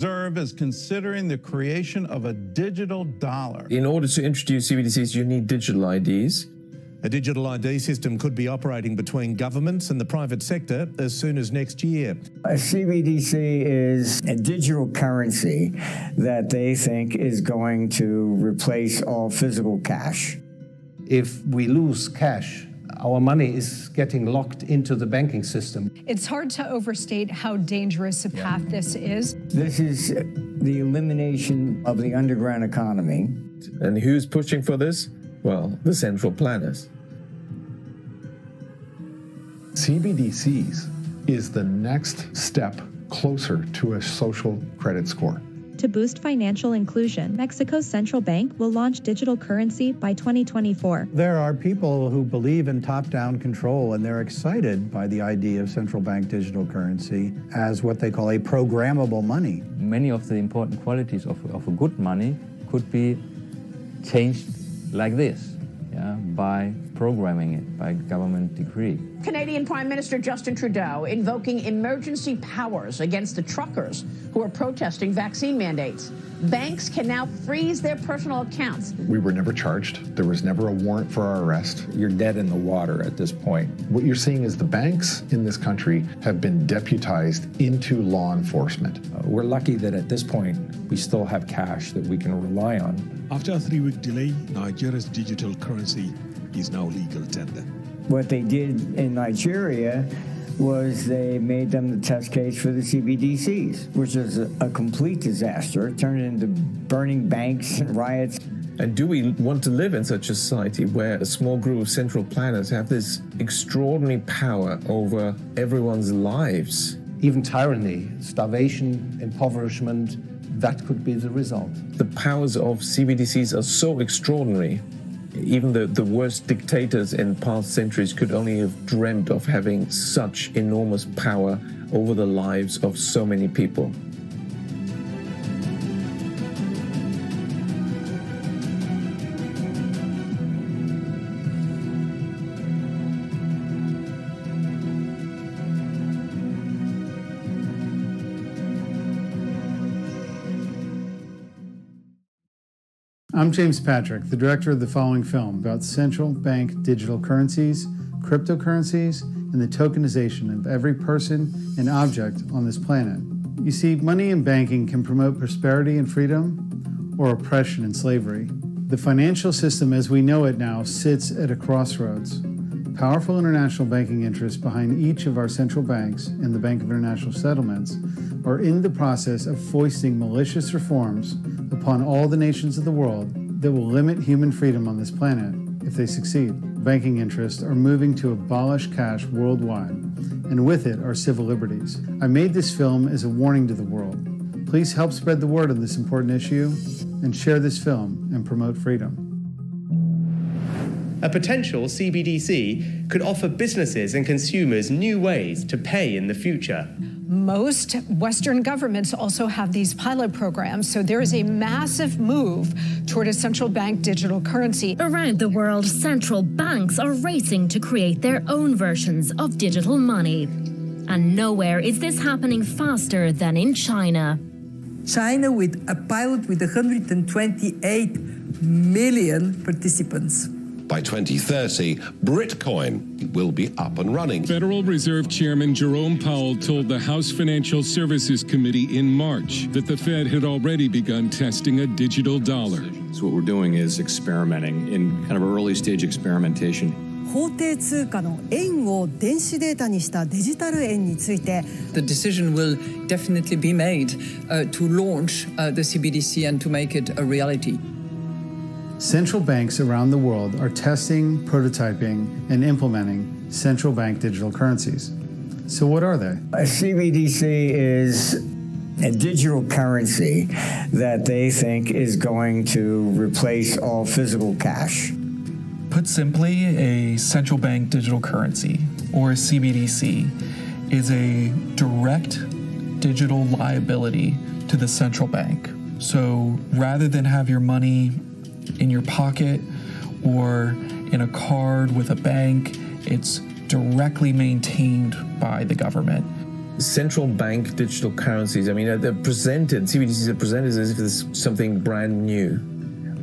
Reserve is considering the creation of a digital dollar. In order to introduce CBDCs, you need digital IDs. A digital ID system could be operating between governments and the private sector as soon as next year. A CBDC is a digital currency that they think is going to replace all physical cash. If we lose cash, our money is getting locked into the banking system. It's hard to overstate how dangerous a path this is. This is the elimination of the underground economy. And who's pushing for this? Well, the central planners. CBDCs is the next step closer to a social credit score. To boost financial inclusion, Mexico's central bank will launch digital currency by 2024. There are people who believe in top-down control, and they're excited by the idea of central bank digital currency as what they call a programmable money. Many of the important qualities of a good money could be changed like this, by programming it, by government decree. Canadian Prime Minister Justin Trudeau invoking emergency powers against the truckers who are protesting vaccine mandates. Banks can now freeze their personal accounts. We were never charged. There was never a warrant for our arrest. You're dead in the water at this point. What you're seeing is the banks in this country have been deputized into law enforcement. We're lucky that at this point, we still have cash that we can rely on. After a 3-week delay, Nigeria's digital currency is now legal tender. What they did in Nigeria was they made them the test case for the CBDCs, which is a complete disaster. It turned into burning banks and riots. And do we want to live in such a society where a small group of central planners have this extraordinary power over everyone's lives? Even tyranny, starvation, impoverishment, that could be the result. The powers of CBDCs are so extraordinary. Even the worst dictators in past centuries could only have dreamt of having such enormous power over the lives of so many people. I'm James Patrick, the director of the following film about central bank digital currencies, cryptocurrencies, and the tokenization of every person and object on this planet. You see, money and banking can promote prosperity and freedom, or oppression and slavery. The financial system as we know it now sits at a crossroads. Powerful international banking interests behind each of our central banks and the Bank of International Settlements are in the process of foisting malicious reforms upon all the nations of the world that will limit human freedom on this planet if they succeed. Banking interests are moving to abolish cash worldwide, and with it our civil liberties. I made this film as a warning to the world. Please help spread the word on this important issue and share this film and promote freedom. A potential CBDC could offer businesses and consumers new ways to pay in the future. Most Western governments also have these pilot programs, so there is a massive move toward a central bank digital currency. Around the world, central banks are racing to create their own versions of digital money. And nowhere is this happening faster than in China. China with a pilot with 128 million participants. By 2030, Bitcoin will be up and running. Federal Reserve Chairman Jerome Powell told the House Financial Services Committee in March that the Fed had already begun testing a digital dollar. So what we're doing is experimenting in kind of early stage experimentation. 法定通貨の円を電子データにしたデジタル円について The decision will definitely be made to launch the CBDC and to make it a reality. Central banks around the world are testing, prototyping, and implementing central bank digital currencies. So what are they? A CBDC is a digital currency that they think is going to replace all physical cash. Put simply, a central bank digital currency, or a CBDC, is a direct digital liability to the central bank. So rather than have your money in your pocket or in a card with a bank, it's directly maintained by the government. central bank digital currencies, I mean, they're presented, CBDCs are presented as if it's something brand new,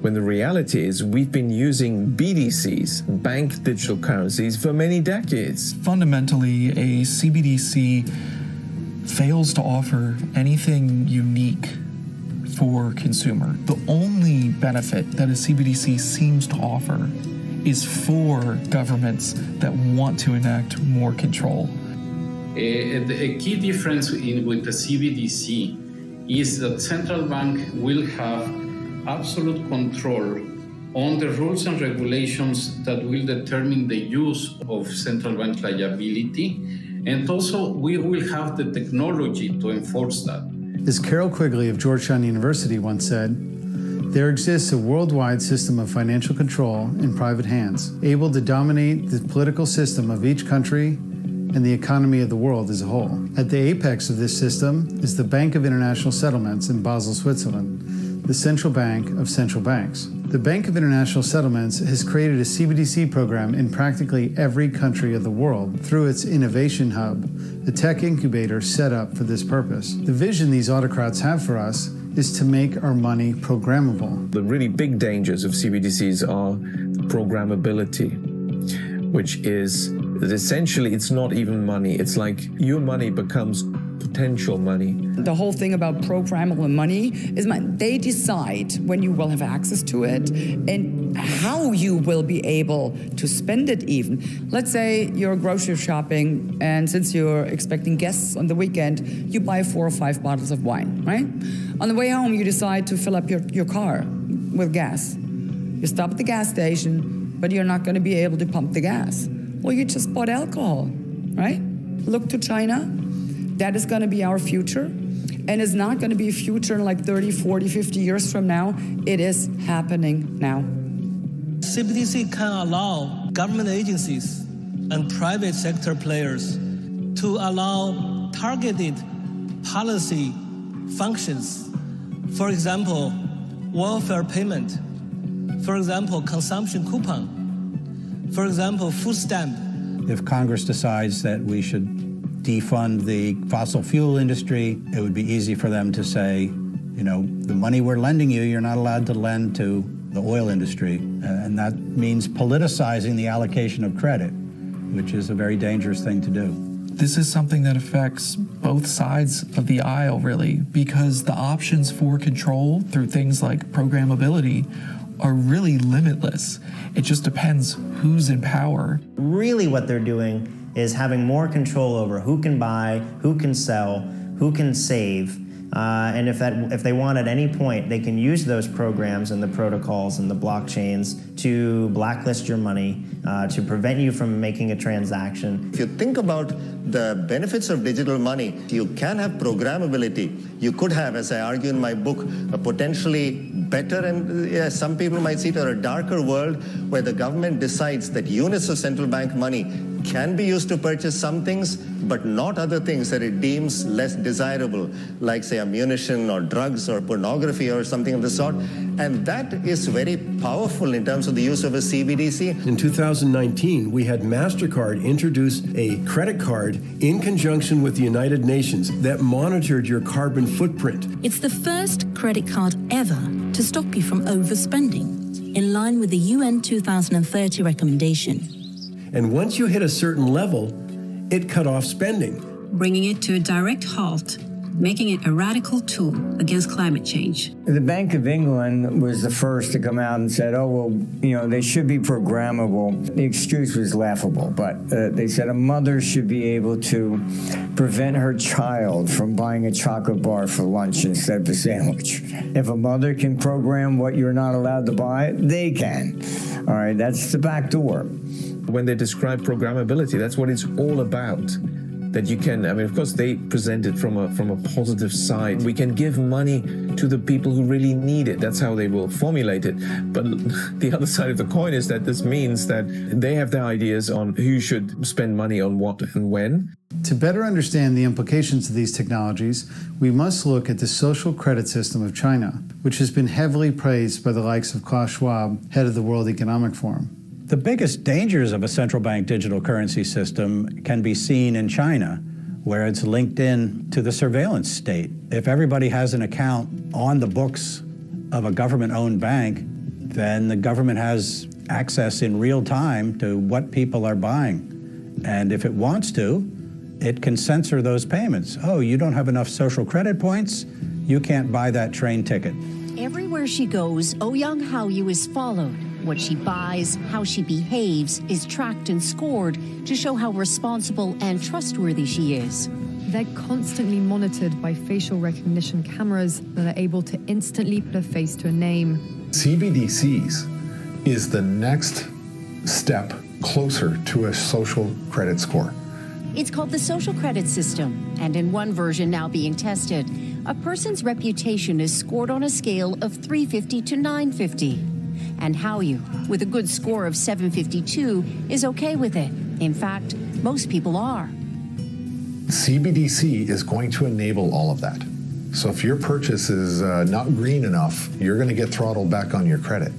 when the reality is we've been using BDCs, bank digital currencies, for many decades. Fundamentally, a CBDC fails to offer anything unique for consumer. The only benefit that a CBDC seems to offer is for governments that want to enact more control. A key difference with the CBDC is that central bank will have absolute control on the rules and regulations that will determine the use of central bank liability, and also we will have the technology to enforce that. As Carol Quigley of Georgetown University once said, there exists a worldwide system of financial control in private hands, able to dominate the political system of each country and the economy of the world as a whole. At the apex of this system is the Bank of International Settlements in Basel, Switzerland, the central bank of central banks. The Bank of International Settlements has created a CBDC program in practically every country of the world through its Innovation Hub, a tech incubator set up for this purpose. The vision these autocrats have for us is to make our money programmable. The really big dangers of CBDCs are programmability, which is that essentially it's not even money. It's like your money becomes potential money. The whole thing about programmable money is they decide when you will have access to it and how you will be able to spend it even. Let's say you're grocery shopping, and since you're expecting guests on the weekend, you buy 4 or 5 bottles of wine, right? On the way home, you decide to fill up your car with gas. You stop at the gas station, but you're not going to be able to pump the gas. Well, you just bought alcohol, right? Look to China. That is going to be our future. And it's not going to be a future in like 30, 40, 50 years from now. It is happening now. CBDC can allow government agencies and private sector players to allow targeted policy functions. For example, welfare payment. For example, consumption coupon. For example, food stamp. If Congress decides that we should defund the fossil fuel industry, it would be easy for them to say, you know, the money we're lending you, you're not allowed to lend to the oil industry. And that means politicizing the allocation of credit, which is a very dangerous thing to do. This is something that affects both sides of the aisle, really, because the options for control through things like programmability are really limitless. It just depends who's in power. Really what they're doing is having more control over who can buy, who can sell, who can save, and if they want at any point, they can use those programs and the protocols and the blockchains to blacklist your money, to prevent you from making a transaction. If you think about the benefits of digital money, you can have programmability. You could have, as I argue in my book, a potentially better and some people might see it as a darker world where the government decides that units of central bank money can be used to purchase some things, but not other things that it deems less desirable, like, say, ammunition or drugs or pornography or something of the sort. And that is very powerful in terms of the use of a CBDC. In 2019, we had MasterCard introduce a credit card in conjunction with the United Nations that monitored your carbon footprint. It's the first credit card ever to stop you from overspending, in line with the UN 2030 recommendation. And once you hit a certain level, it cut off spending, bringing it to a direct halt, making it a radical tool against climate change. The Bank of England was the first to come out and said, oh, well, you know, they should be programmable. The excuse was laughable, but they said a mother should be able to prevent her child from buying a chocolate bar for lunch instead of a sandwich. If a mother can program what you're not allowed to buy, they can. All right, that's the back door. When they describe programmability, that's what it's all about. That you can, I mean, of course, they present it from a positive side. We can give money to the people who really need it. That's how they will formulate it. But the other side of the coin is that this means that they have their ideas on who should spend money on what and when. To better understand the implications of these technologies, we must look at the social credit system of China, which has been heavily praised by the likes of Klaus Schwab, head of the World Economic Forum. The biggest dangers of a central bank digital currency system can be seen in China, where it's linked in to the surveillance state. If everybody has an account on the books of a government-owned bank, then the government has access in real time to what people are buying. And if it wants to, it can censor those payments. Oh, you don't have enough social credit points? You can't buy that train ticket. Everywhere she goes, Ouyang Haoyu is followed. What she buys, how she behaves, is tracked and scored to show how responsible and trustworthy she is. They're constantly monitored by facial recognition cameras that are able to instantly put a face to a name. CBDCs is the next step closer to a social credit score. It's called the social credit system, and in one version now being tested, a person's reputation is scored on a scale of 350 to 950. And Haoyu, with a good score of 752, is okay with it. In fact, most people are. CBDC is going to enable all of that. So if your purchase is not green enough, you're going to get throttled back on your credit.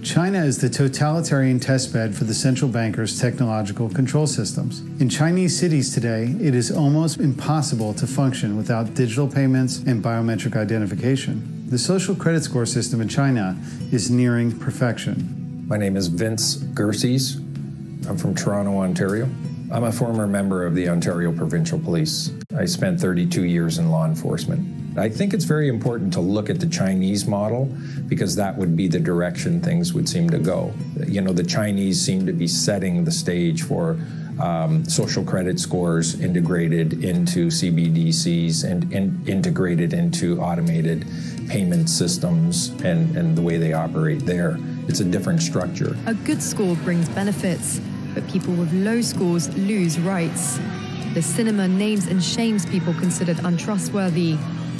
China is the totalitarian testbed for the central bankers' technological control systems. In Chinese cities today, it is almost impossible to function without digital payments and biometric identification. The social credit score system in China is nearing perfection. My name is Vince Gerses. I'm from Toronto, Ontario. I'm a former member of the Ontario Provincial Police. I spent 32 years in law enforcement. I think it's very important to look at the Chinese model because that would be the direction things would seem to go. You know, the Chinese seem to be setting the stage for social credit scores integrated into CBDCs and integrated into automated payment systems and the way they operate there. It's a different structure. A good score brings benefits, but people with low scores lose rights. The cinema names and shames people considered untrustworthy,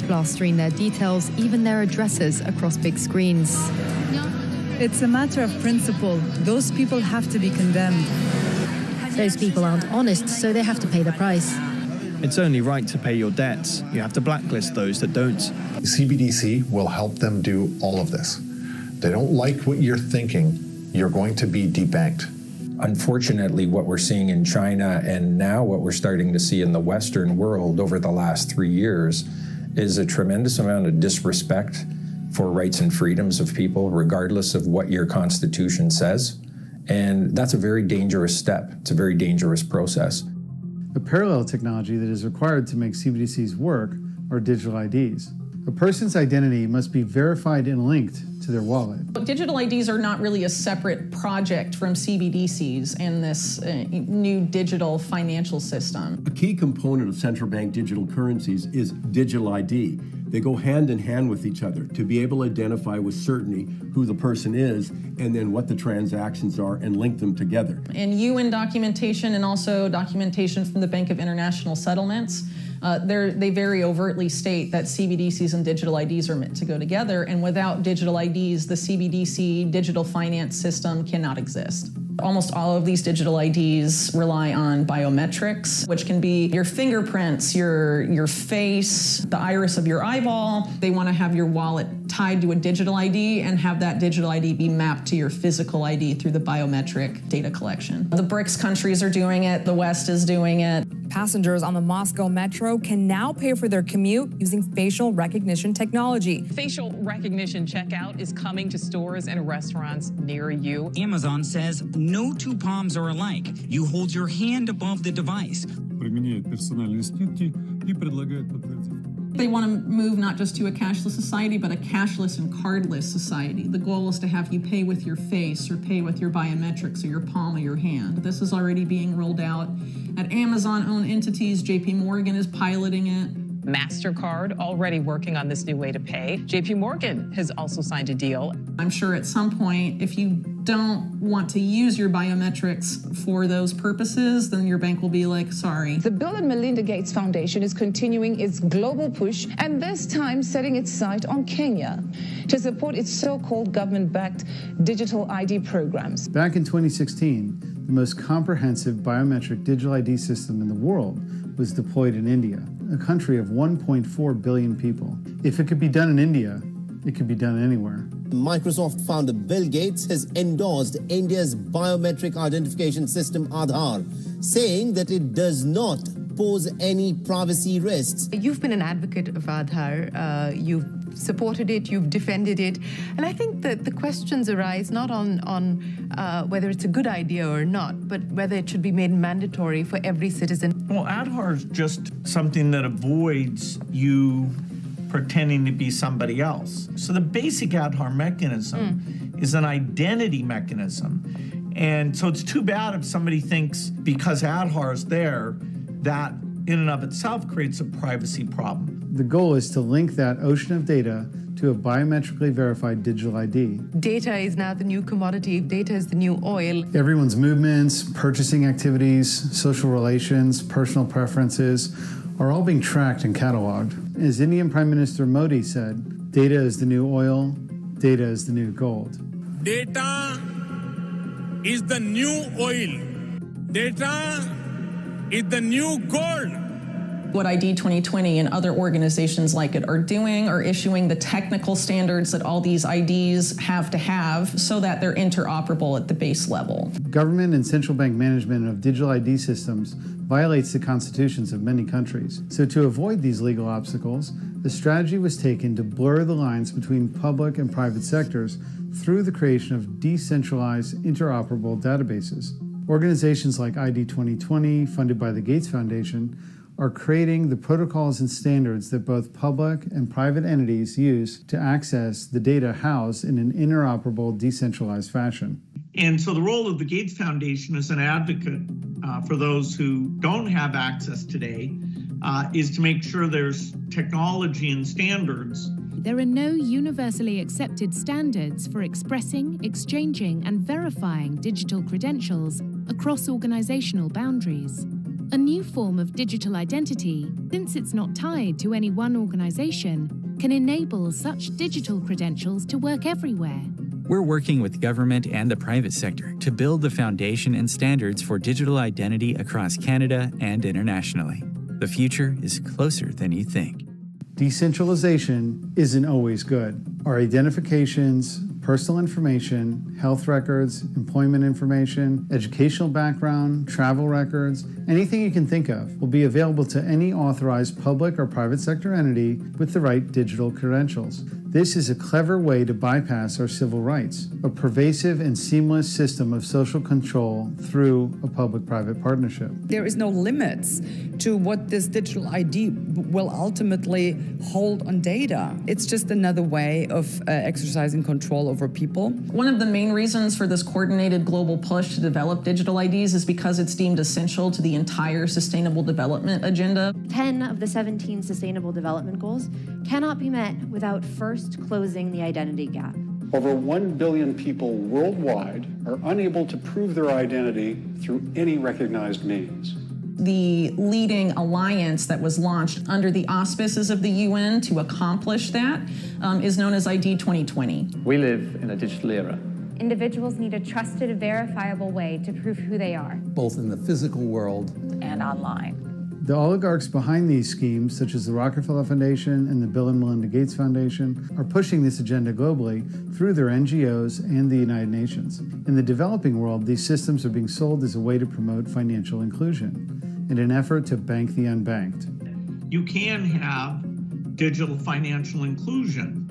plastering their details, even their addresses, across big screens. It's a matter of principle. Those people have to be condemned. Those people aren't honest, so they have to pay the price. It's only right to pay your debts. You have to blacklist those that don't. CBDC will help them do all of this. They don't like what you're thinking, you're going to be debanked. Unfortunately, what we're seeing in China and now what we're starting to see in the Western world over the last 3 years is a tremendous amount of disrespect for rights and freedoms of people, regardless of what your constitution says. And that's a very dangerous step. It's a very dangerous process. A parallel technology that is required to make CBDCs work are digital IDs. A person's identity must be verified and linked to their wallet. Digital IDs are not really a separate project from CBDCs and this new digital financial system. A key component of central bank digital currencies is digital ID. They go hand in hand with each other to be able to identify with certainty who the person is and then what the transactions are and link them together. And UN documentation and also documentation from the Bank of International Settlements, they very overtly state that CBDCs and digital IDs are meant to go together, and without digital IDs, the CBDC digital finance system cannot exist. Almost all of these digital IDs rely on biometrics, which can be your fingerprints, your face, the iris of your eyeball. They want to have your wallet tied to a digital ID and have that digital ID be mapped to your physical ID through the biometric data collection. The BRICS countries are doing it, the West is doing it. Passengers on the Moscow metro can now pay for their commute using facial recognition technology. Facial recognition checkout is coming to stores and restaurants near you. Amazon says no two palms are alike. You hold your hand above the device. They want to move not just to a cashless society, but a cashless and cardless society. The goal is to have you pay with your face or pay with your biometrics or your palm of your hand. This is already being rolled out at Amazon-owned entities. JP Morgan is piloting it. MasterCard already working on this new way to pay. JP Morgan has also signed a deal. I'm sure at some point, if you don't want to use your biometrics for those purposes, then your bank will be like, sorry. The Bill and Melinda Gates Foundation is continuing its global push, and this time setting its sight on Kenya to support its so-called government-backed digital ID programs. Back in 2016, the most comprehensive biometric digital ID system in the world was deployed in India, a country of 1.4 billion people. If it could be done in India, it could be done anywhere. Microsoft founder Bill Gates has endorsed India's biometric identification system Aadhaar, saying that it does not pose any privacy risks. You've been an advocate of Aadhaar. You've supported it, you've defended it. And I think that the questions arise not on whether it's a good idea or not, but whether it should be made mandatory for every citizen. Well, Aadhaar is just something that avoids you pretending to be somebody else. So the basic Aadhaar mechanism is an identity mechanism. And so it's too bad if somebody thinks because Aadhaar is there, that in and of itself creates a privacy problem. The goal is to link that ocean of data to a biometrically verified digital ID. Data is now the new commodity. Data is the new oil. Everyone's movements, purchasing activities, social relations, personal preferences are all being tracked and cataloged. As Indian Prime Minister Modi said, data is the new oil, data is the new gold. Data is the new oil. Data is the new gold. What ID 2020 and other organizations like it are doing are issuing the technical standards that all these IDs have to have so that they're interoperable at the base level. Government and central bank management of digital ID systems violates the constitutions of many countries. So to avoid these legal obstacles, the strategy was taken to blur the lines between public and private sectors through the creation of decentralized interoperable databases. Organizations like ID 2020, funded by the Gates Foundation, are creating the protocols and standards that both public and private entities use to access the data housed in an interoperable, decentralized fashion. And so the role of the Gates Foundation as an advocate for those who don't have access today is to make sure there's technology and standards. There are no universally accepted standards for expressing, exchanging, and verifying digital credentials across organizational boundaries. A new form of digital identity, since it's not tied to any one organization, can enable such digital credentials to work everywhere. We're working with government and the private sector to build the foundation and standards for digital identity across Canada and internationally. The future is closer than you think. Decentralization isn't always good. Our identifications, personal information, health records, employment information, educational background, travel records, anything you can think of will be available to any authorized public or private sector entity with the right digital credentials. This is a clever way to bypass our civil rights, a pervasive and seamless system of social control through a public-private partnership. There is no limits to what this digital ID will ultimately hold on data. It's just another way of exercising control over people. One of the main reasons for this coordinated global push to develop digital IDs is because it's deemed essential to the entire Sustainable Development Agenda. 10 of the 17 Sustainable Development Goals cannot be met without first closing the identity gap. Over 1 billion people worldwide are unable to prove their identity through any recognized means. The leading alliance that was launched under the auspices of the UN to accomplish that is known as ID 2020. We live in a digital era. Individuals need a trusted, verifiable way to prove who they are, both in the physical world and online. The oligarchs behind these schemes, such as the Rockefeller Foundation and the Bill and Melinda Gates Foundation, are pushing this agenda globally through their NGOs and the United Nations. In the developing world, these systems are being sold as a way to promote financial inclusion in an effort to bank the unbanked. You can have digital financial inclusion.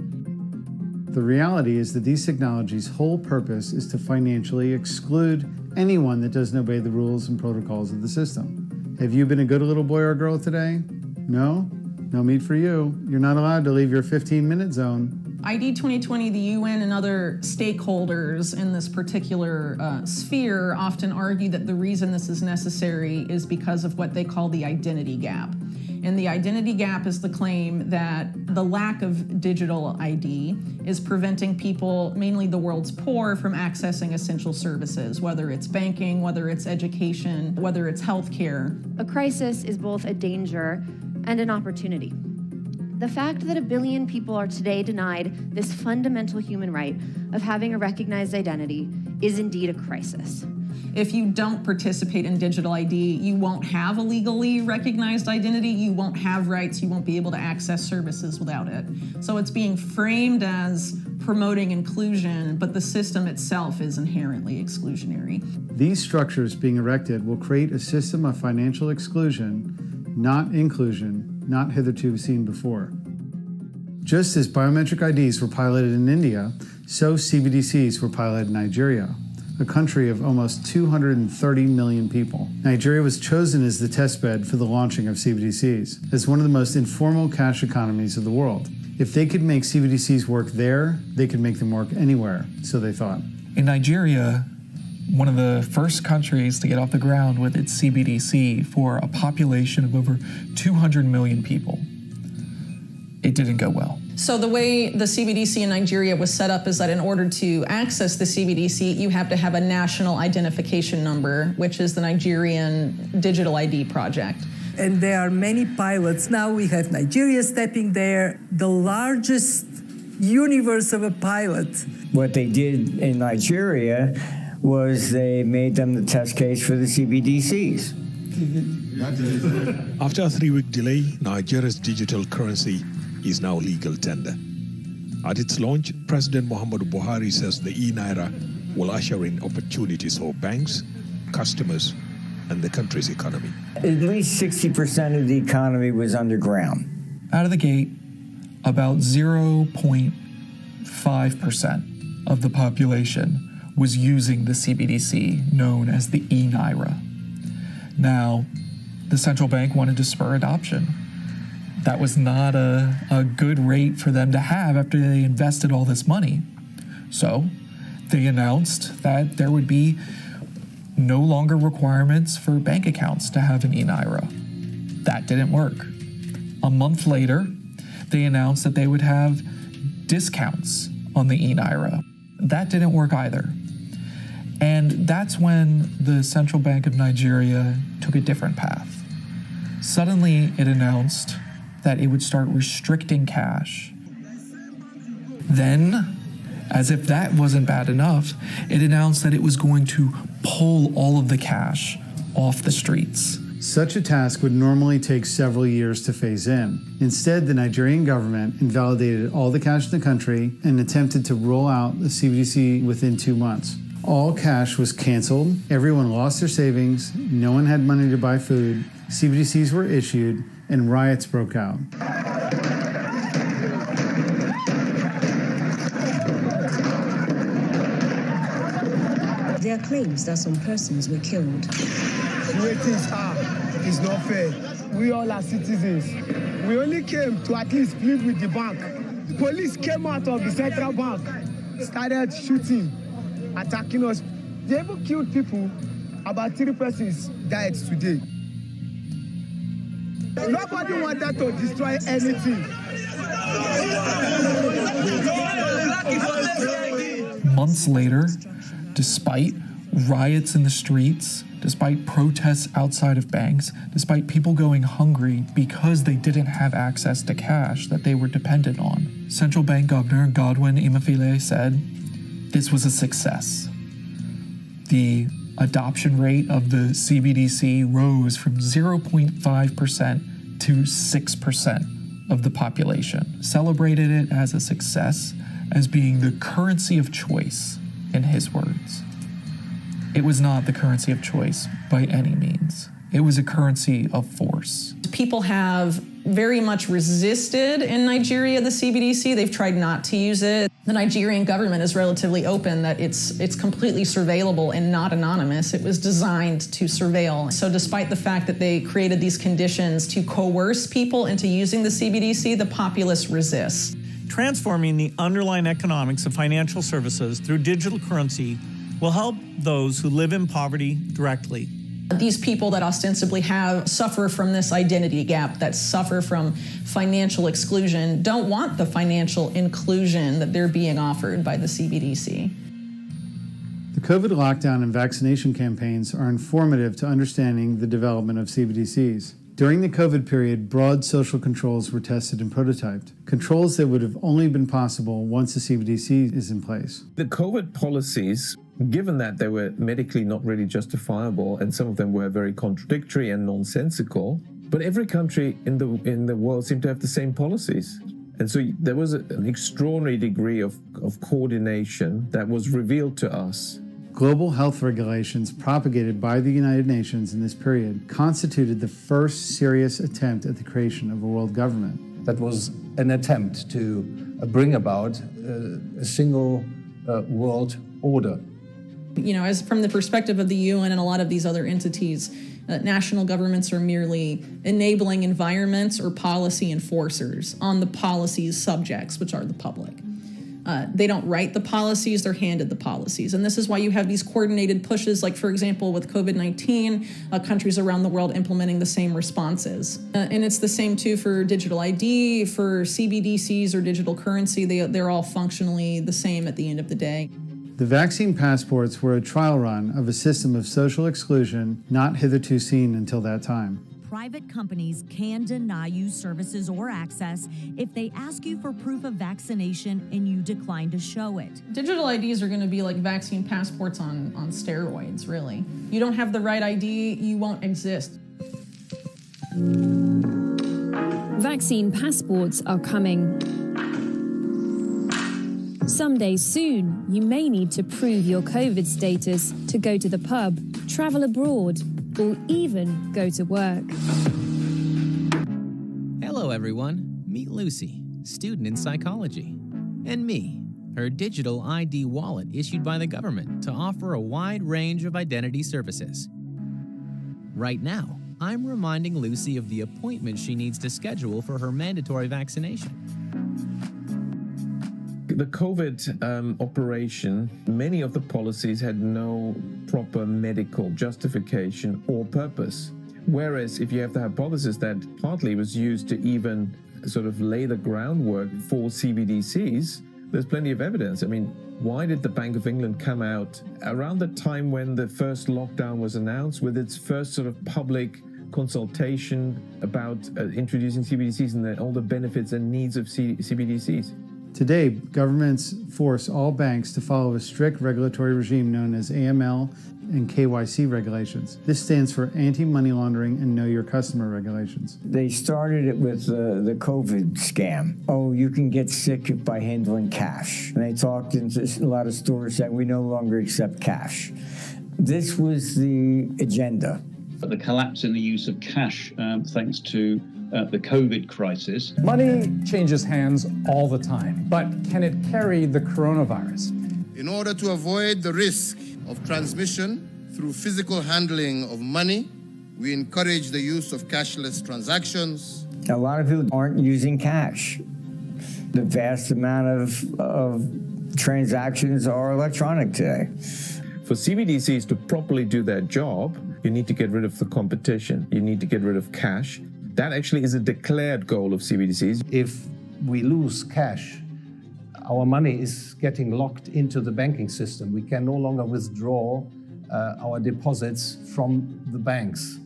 The reality is that these technologies' whole purpose is to financially exclude anyone that doesn't obey the rules and protocols of the system. Have you been a good little boy or girl today? No? No meat for you. You're not allowed to leave your 15-minute zone. ID 2020, the UN, and other stakeholders in this particular sphere often argue that the reason this is necessary is because of what they call the identity gap. And the identity gap is the claim that the lack of digital ID is preventing people, mainly the world's poor, from accessing essential services, whether it's banking, whether it's education, whether it's healthcare. A crisis is both a danger and an opportunity. The fact that 1 billion people are today denied this fundamental human right of having a recognized identity is indeed a crisis. If you don't participate in digital ID, you won't have a legally recognized identity, you won't have rights, you won't be able to access services without it. So it's being framed as promoting inclusion, but the system itself is inherently exclusionary. These structures being erected will create a system of financial exclusion not inclusion, not hitherto seen before. Just as biometric IDs were piloted in India, so CBDCs were piloted in Nigeria, a country of almost 230 million people. Nigeria was chosen as the testbed for the launching of CBDCs, as one of the most informal cash economies of the world. If they could make CBDCs work there, they could make them work anywhere, so they thought. In Nigeria, one of the first countries to get off the ground with its CBDC for a population of over 200 million people, it didn't go well. So the way the CBDC in Nigeria was set up is that in order to access the CBDC, you have to have a national identification number, which is the Nigerian Digital ID project. And there are many pilots. Now we have Nigeria stepping there, the largest universe of a pilot. What they did in Nigeria was they made them the test case for the CBDCs. After a 3-week delay, Nigeria's digital currency is now legal tender. At its launch, President Muhammadu Buhari says the e-Naira will usher in opportunities for banks, customers, and the country's economy. At least 60% of the economy was underground. Out of the gate, about 0.5% of the population was using the CBDC, known as the e-Naira. Now, the central bank wanted to spur adoption. That was not a good rate for them to have after they invested all this money. So they announced that there would be no longer requirements for bank accounts to have an e-Naira. That didn't work. A month later, they announced that they would have discounts on the e-Naira. That didn't work either. And that's when the Central Bank of Nigeria took a different path. Suddenly, it announced that it would start restricting cash. Then, as if that wasn't bad enough, it announced that it was going to pull all of the cash off the streets. Such a task would normally take several years to phase in. Instead, the Nigerian government invalidated all the cash in the country and attempted to roll out the CBDC within 2 months. All cash was canceled, everyone lost their savings, no one had money to buy food, CBDCs were issued, and riots broke out. There are claims that some persons were killed. The way things are is not fair. We all are citizens. We only came to at least plead with the bank. The police came out of the central bank, started shooting, attacking us. They even killed people. About 3 persons died today. Nobody wanted to destroy anything. Months later, despite riots in the streets, despite protests outside of banks, despite people going hungry because they didn't have access to cash that they were dependent on, Central Bank Governor Godwin Emefiele said this was a success. The adoption rate of the CBDC rose from 0.5% to 6% of the population, celebrated it as a success, as being the currency of choice, in his words. It was not the currency of choice by any means. It was a currency of force. People have very much resisted in Nigeria the CBDC. They've tried not to use it. The Nigerian government is relatively open that it's completely surveillable and not anonymous. It was designed to surveil. So despite the fact that they created these conditions to coerce people into using the CBDC, the populace resists. Transforming the underlying economics of financial services through digital currency will help those who live in poverty directly. These people that ostensibly suffer from this identity gap, that suffer from financial exclusion, don't want the financial inclusion that they're being offered by the CBDC. The COVID lockdown and vaccination campaigns are informative to understanding the development of CBDCs. During the COVID period, broad social controls were tested and prototyped, controls that would have only been possible once the CBDC is in place. The COVID policies, given that they were medically not really justifiable and some of them were very contradictory and nonsensical, but every country in the world seemed to have the same policies. And so there was an extraordinary degree of coordination that was revealed to us Global health regulations propagated by the United Nations in this period constituted the first serious attempt at the creation of a world government. That was an attempt to bring about a single world order. You know, as from the perspective of the UN and a lot of these other entities, national governments are merely enabling environments or policy enforcers on the policy's subjects, which are the public. They don't write the policies, they're handed the policies. And this is why you have these coordinated pushes, like, for example, with COVID-19, countries around the world implementing the same responses. And it's the same, too, for digital ID, for CBDCs or digital currency. They're all functionally the same at the end of the day. The vaccine passports were a trial run of a system of social exclusion not hitherto seen until that time. Private companies can deny you services or access if they ask you for proof of vaccination and you decline to show it. Digital IDs are going to be like vaccine passports on steroids, really. You don't have the right ID, you won't exist. Vaccine passports are coming. Someday soon, you may need to prove your COVID status to go to the pub, travel abroad, or even go to work. Hello, everyone. Meet Lucy, student in psychology. And me, her digital ID wallet issued by the government to offer a wide range of identity services. Right now, I'm reminding Lucy of the appointment she needs to schedule for her mandatory vaccination. The COVID operation, many of the policies had no proper medical justification or purpose. Whereas if you have to have policies that partly was used to even sort of lay the groundwork for CBDCs, there's plenty of evidence. I mean, why did the Bank of England come out around the time when the first lockdown was announced with its first sort of public consultation about introducing CBDCs and all the benefits and needs of CBDCs? Today, governments force all banks to follow a strict regulatory regime known as AML and KYC regulations. This stands for Anti-Money Laundering and Know Your Customer regulations. They started it with the COVID scam. Oh, you can get sick by handling cash. And they talked into a lot of stores that we no longer accept cash. This was the agenda. The collapse in the use of cash, thanks to the COVID crisis. Money changes hands all the time, but can it carry the coronavirus? In order to avoid the risk of transmission through physical handling of money, we encourage the use of cashless transactions. A lot of people aren't using cash. The vast amount of transactions are electronic today. For CBDCs to properly do their job, you need to get rid of the competition. You need to get rid of cash. That actually is a declared goal of CBDCs. If we lose cash, our money is getting locked into the banking system. We can no longer withdraw our deposits from the banks.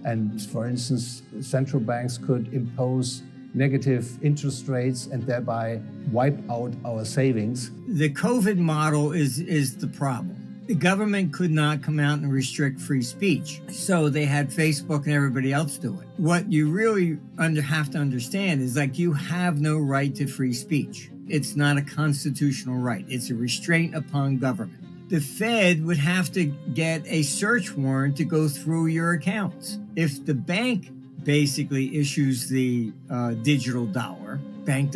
And for instance, central banks could impose negative interest rates and thereby wipe out our savings. The COVID model is the problem. The government could not come out and restrict free speech, so they had Facebook and everybody else do it. What you really have to understand is, like, you have no right to free speech. It's not a constitutional right. It's a restraint upon government. The Fed would have to get a search warrant to go through your accounts. If the bank basically issues the digital dollar, bank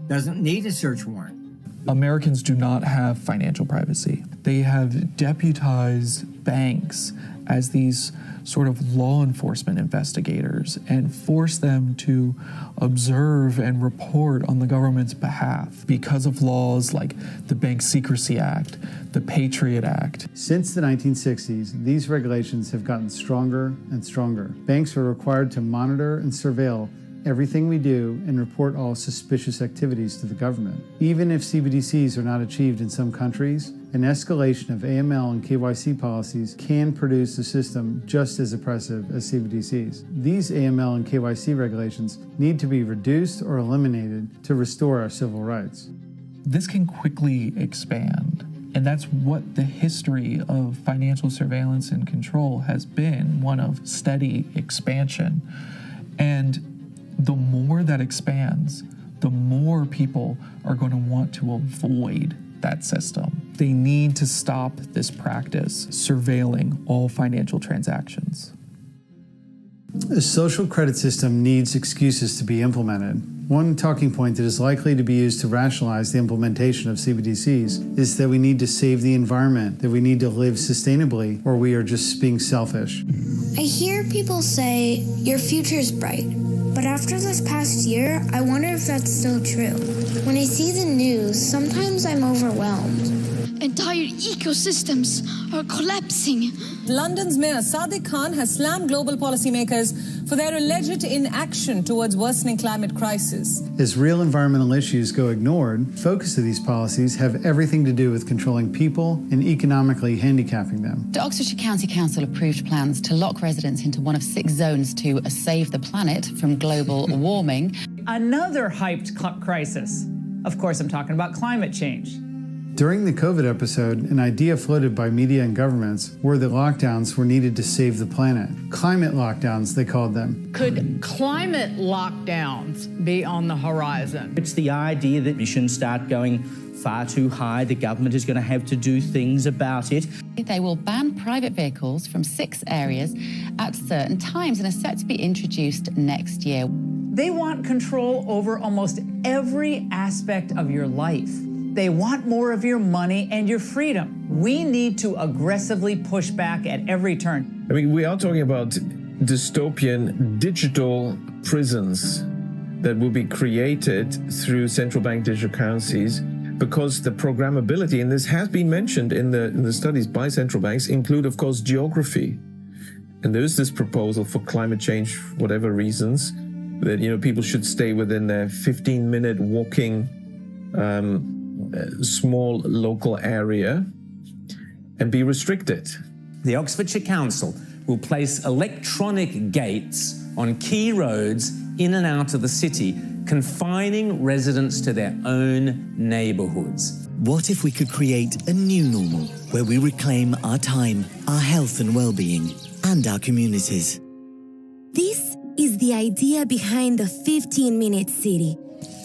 doesn't need a search warrant. Americans do not have financial privacy. They have deputized banks as these sort of law enforcement investigators and force them to observe and report on the government's behalf because of laws like the Bank Secrecy Act, the Patriot Act. Since the 1960s, these regulations have gotten stronger and stronger. Banks are required to monitor and surveil everything we do and report all suspicious activities to the government. Even if CBDCs are not achieved in some countries, an escalation of AML and KYC policies can produce a system just as oppressive as CBDCs. These AML and KYC regulations need to be reduced or eliminated to restore our civil rights. This can quickly expand, and that's what the history of financial surveillance and control has been, one of steady expansion. And the more that expands, the more people are going to want to avoid that system. They need to stop this practice, surveilling all financial transactions. A social credit system needs excuses to be implemented. One talking point that is likely to be used to rationalize the implementation of CBDCs is that we need to save the environment, that we need to live sustainably, or we are just being selfish. I hear people say, your future is bright. But after this past year, I wonder if that's still true. When I see the news, sometimes I'm overwhelmed. Entire ecosystems are collapsing. London's Mayor Sadiq Khan has slammed global policymakers for their alleged inaction towards worsening climate crisis. As real environmental issues go ignored, focus of these policies have everything to do with controlling people and economically handicapping them. The Oxfordshire County Council approved plans to lock residents into one of 6 zones to save the planet from global warming. Another hyped crisis. Of course, I'm talking about climate change. During the COVID episode, an idea floated by media and governments were that lockdowns were needed to save the planet. Climate lockdowns, they called them. Could climate lockdowns be on the horizon? It's the idea that emissions start going far too high. The government is going to have to do things about it. They will ban private vehicles from 6 areas at certain times and are set to be introduced next year. They want control over almost every aspect of your life. They want more of your money and your freedom. We need to aggressively push back at every turn. I mean, we are talking about dystopian digital prisons that will be created through central bank digital currencies, because the programmability, and this has been mentioned in the studies by central banks, include, of course, geography. And there's this proposal for climate change, for whatever reasons, that, people should stay within their 15-minute walking small local area and be restricted. The Oxfordshire Council will place electronic gates on key roads in and out of the city, confining residents to their own neighbourhoods. What if we could create a new normal where we reclaim our time, our health and well-being, and our communities? This is the idea behind the 15-minute city.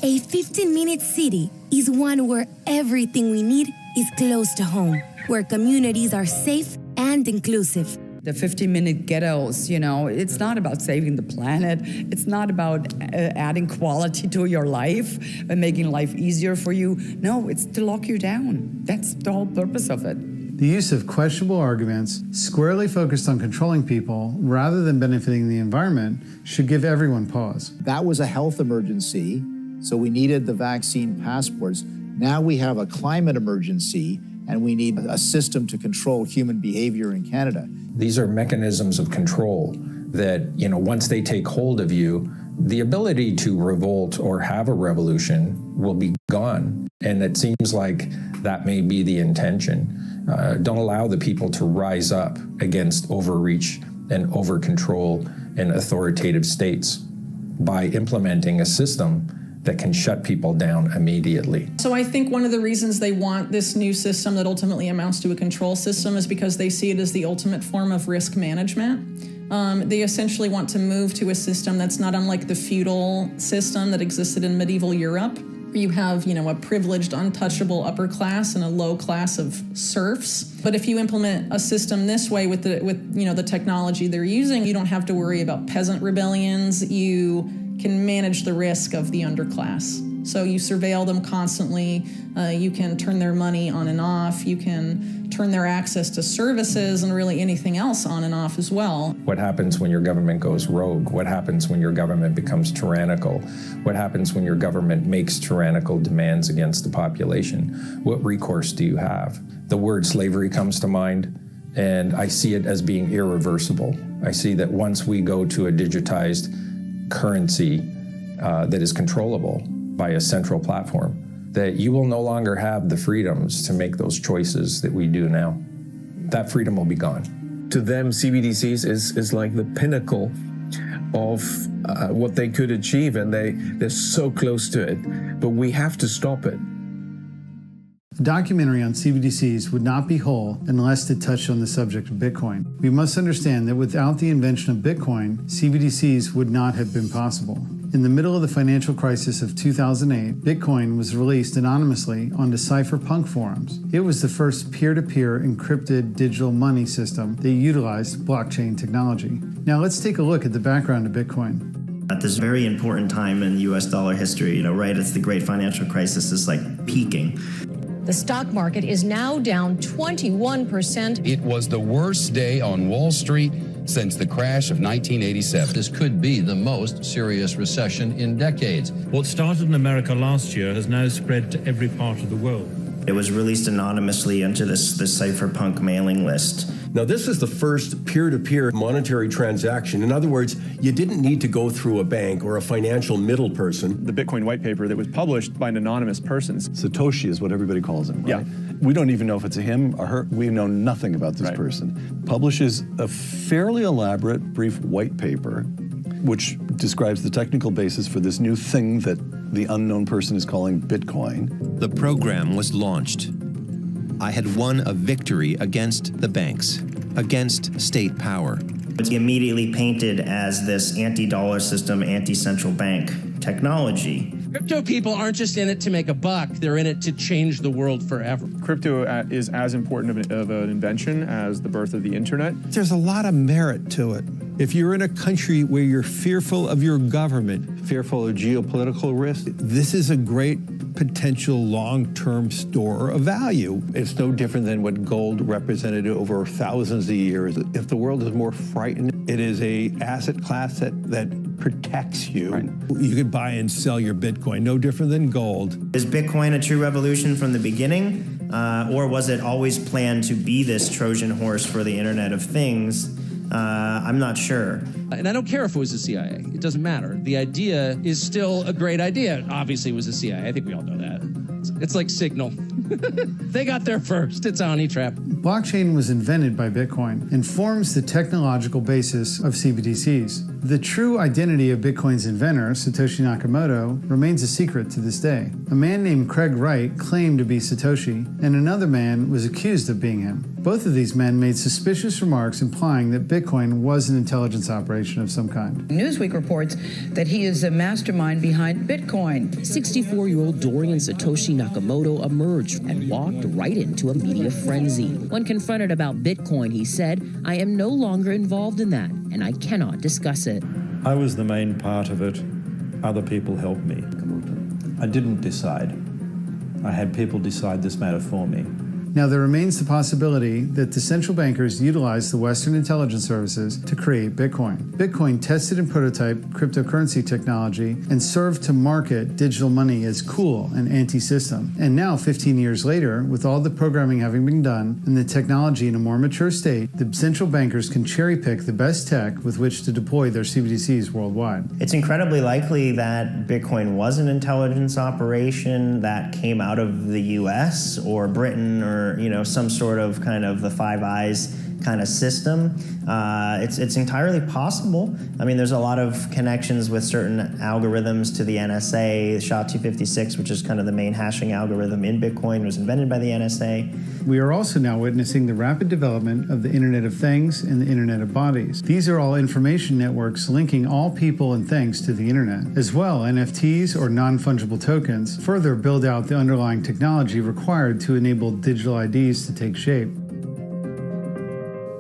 A 15-minute city is one where everything we need is close to home, where communities are safe and inclusive. The 15-minute ghettos, it's not about saving the planet. It's not about adding quality to your life and making life easier for you. No, it's to lock you down. That's the whole purpose of it. The use of questionable arguments, squarely focused on controlling people rather than benefiting the environment, should give everyone pause. That was a health emergency, so we needed the vaccine passports. Now we have a climate emergency, and we need a system to control human behavior in Canada. These are mechanisms of control that, once they take hold of you, the ability to revolt or have a revolution will be gone. And it seems like that may be the intention. Don't allow the people to rise up against overreach and over-control and authoritative states by implementing a system that can shut people down immediately. So I think one of the reasons they want this new system that ultimately amounts to a control system is because they see it as the ultimate form of risk management. They essentially want to move to a system that's not unlike the feudal system that existed in medieval Europe. You have, a privileged, untouchable upper class and a low class of serfs. But if you implement a system this way with the technology they're using, you don't have to worry about peasant rebellions. You can manage the risk of the underclass. So you surveil them constantly. You can turn their money on and off. You can turn their access to services and really anything else on and off as well. What happens when your government goes rogue? What happens when your government becomes tyrannical? What happens when your government makes tyrannical demands against the population? What recourse do you have? The word slavery comes to mind, and I see it as being irreversible. I see that once we go to a digitized currency that is controllable by a central platform, that you will no longer have the freedoms to make those choices that we do now. That freedom will be gone. To them, CBDCs is like the pinnacle of what they could achieve, and they're so close to it, but we have to stop it. A documentary on CBDCs would not be whole unless it touched on the subject of Bitcoin. We must understand that without the invention of Bitcoin, CBDCs would not have been possible. In the middle of the financial crisis of 2008, Bitcoin was released anonymously onto cypherpunk forums. It was the first peer-to-peer encrypted digital money system that utilized blockchain technology. Now let's take a look at the background of Bitcoin. At this very important time in US dollar history, right as the great financial crisis is peaking. The stock market is now down 21%. It was the worst day on Wall Street since the crash of 1987. This could be the most serious recession in decades. What started in America last year has now spread to every part of the world. It was released anonymously into this cypherpunk mailing list. Now, this is the first peer-to-peer monetary transaction. In other words, you didn't need to go through a bank or a financial middle person. The Bitcoin white paper that was published by an anonymous person. Satoshi is what everybody calls him, right? Yeah. We don't even know if it's a him or her. We know nothing about this person. Publishes a fairly elaborate, brief white paper, which describes the technical basis for this new thing that the unknown person is calling Bitcoin. The program was launched. I had won a victory against the banks, against state power. It's immediately painted as this anti-dollar system, anti-central bank technology. Crypto people aren't just in it to make a buck, they're in it to change the world forever. Crypto is as important of an invention as the birth of the internet. There's a lot of merit to it. If you're in a country where you're fearful of your government, fearful of geopolitical risk, this is a great potential long-term store of value. It's no different than what gold represented over thousands of years. If the world is more frightened, it is a asset class that protects you. Right. You could buy and sell your Bitcoin, no different than gold. Is Bitcoin a true revolution from the beginning? Or was it always planned to be this Trojan horse for the Internet of Things? I'm not sure. And I don't care if it was the CIA. It doesn't matter. The idea is still a great idea. Obviously, it was the CIA. I think we all know that. It's like Signal. They got there first. It's a honey trap. Blockchain was invented by Bitcoin and forms the technological basis of CBDCs. The true identity of Bitcoin's inventor, Satoshi Nakamoto, remains a secret to this day. A man named Craig Wright claimed to be Satoshi, and another man was accused of being him. Both of these men made suspicious remarks implying that Bitcoin was an intelligence operation of some kind. Newsweek reports that he is the mastermind behind Bitcoin. 64-year-old Dorian Satoshi Nakamoto emerged and walked right into a media frenzy. When confronted about Bitcoin, he said, "I am no longer involved in that, and I cannot discuss it." I was the main part of it. Other people helped me. I didn't decide. I had people decide this matter for me. Now, there remains the possibility that the central bankers utilized the Western intelligence services to create Bitcoin. Bitcoin tested and prototyped cryptocurrency technology and served to market digital money as cool and anti-system. And now, 15 years later, with all the programming having been done and the technology in a more mature state, the central bankers can cherry-pick the best tech with which to deploy their CBDCs worldwide. It's incredibly likely that Bitcoin was an intelligence operation that came out of the US or Britain or some sort of kind of the Five Eyes kind of system. It's entirely possible. I mean, there's a lot of connections with certain algorithms to the NSA. SHA-256, which is kind of the main hashing algorithm in Bitcoin, was invented by the NSA. We are also now witnessing the rapid development of the Internet of Things and the Internet of Bodies. These are all information networks linking all people and things to the Internet. As well, NFTs, or non-fungible tokens, further build out the underlying technology required to enable digital IDs to take shape.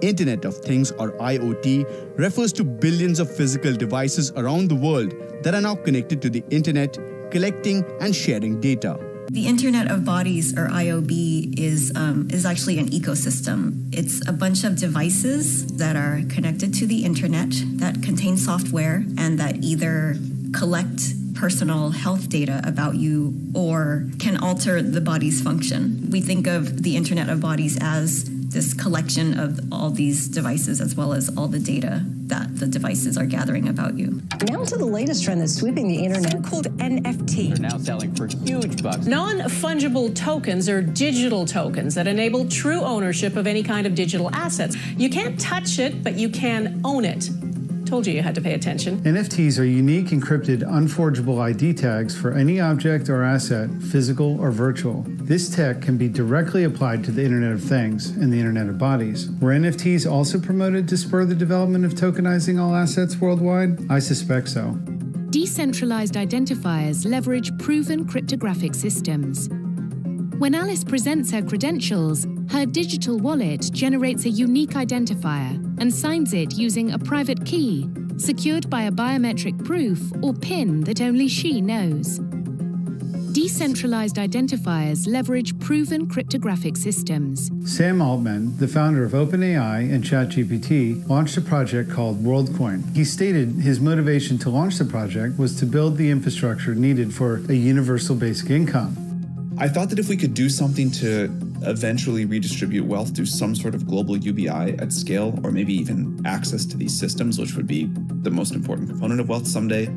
Internet of Things, or IoT, refers to billions of physical devices around the world that are now connected to the Internet, collecting and sharing data. The Internet of Bodies, or IOB, is actually an ecosystem. It's a bunch of devices that are connected to the Internet that contain software and that either collect personal health data about you or can alter the body's function. We think of the Internet of Bodies as this collection of all these devices as well as all the data that the devices are gathering about you. Now to the latest trend that's sweeping the internet. So-called NFT. They're now selling for huge bucks. Non-fungible tokens are digital tokens that enable true ownership of any kind of digital assets. You can't touch it, but you can own it. Told you had to pay attention. NFTs are unique, encrypted, unforgeable ID tags for any object or asset, physical or virtual. This tech can be directly applied to the Internet of Things and the Internet of Bodies. Were NFTs also promoted to spur the development of tokenizing all assets worldwide? I suspect so. Decentralized identifiers leverage proven cryptographic systems. When Alice presents her credentials, her digital wallet generates a unique identifier and signs it using a private key, secured by a biometric proof or PIN that only she knows. Decentralized identifiers leverage proven cryptographic systems. Sam Altman, the founder of OpenAI and ChatGPT, launched a project called WorldCoin. He stated his motivation to launch the project was to build the infrastructure needed for a universal basic income. I thought that if we could do something to eventually redistribute wealth through some sort of global UBI at scale, or maybe even access to these systems, which would be the most important component of wealth someday.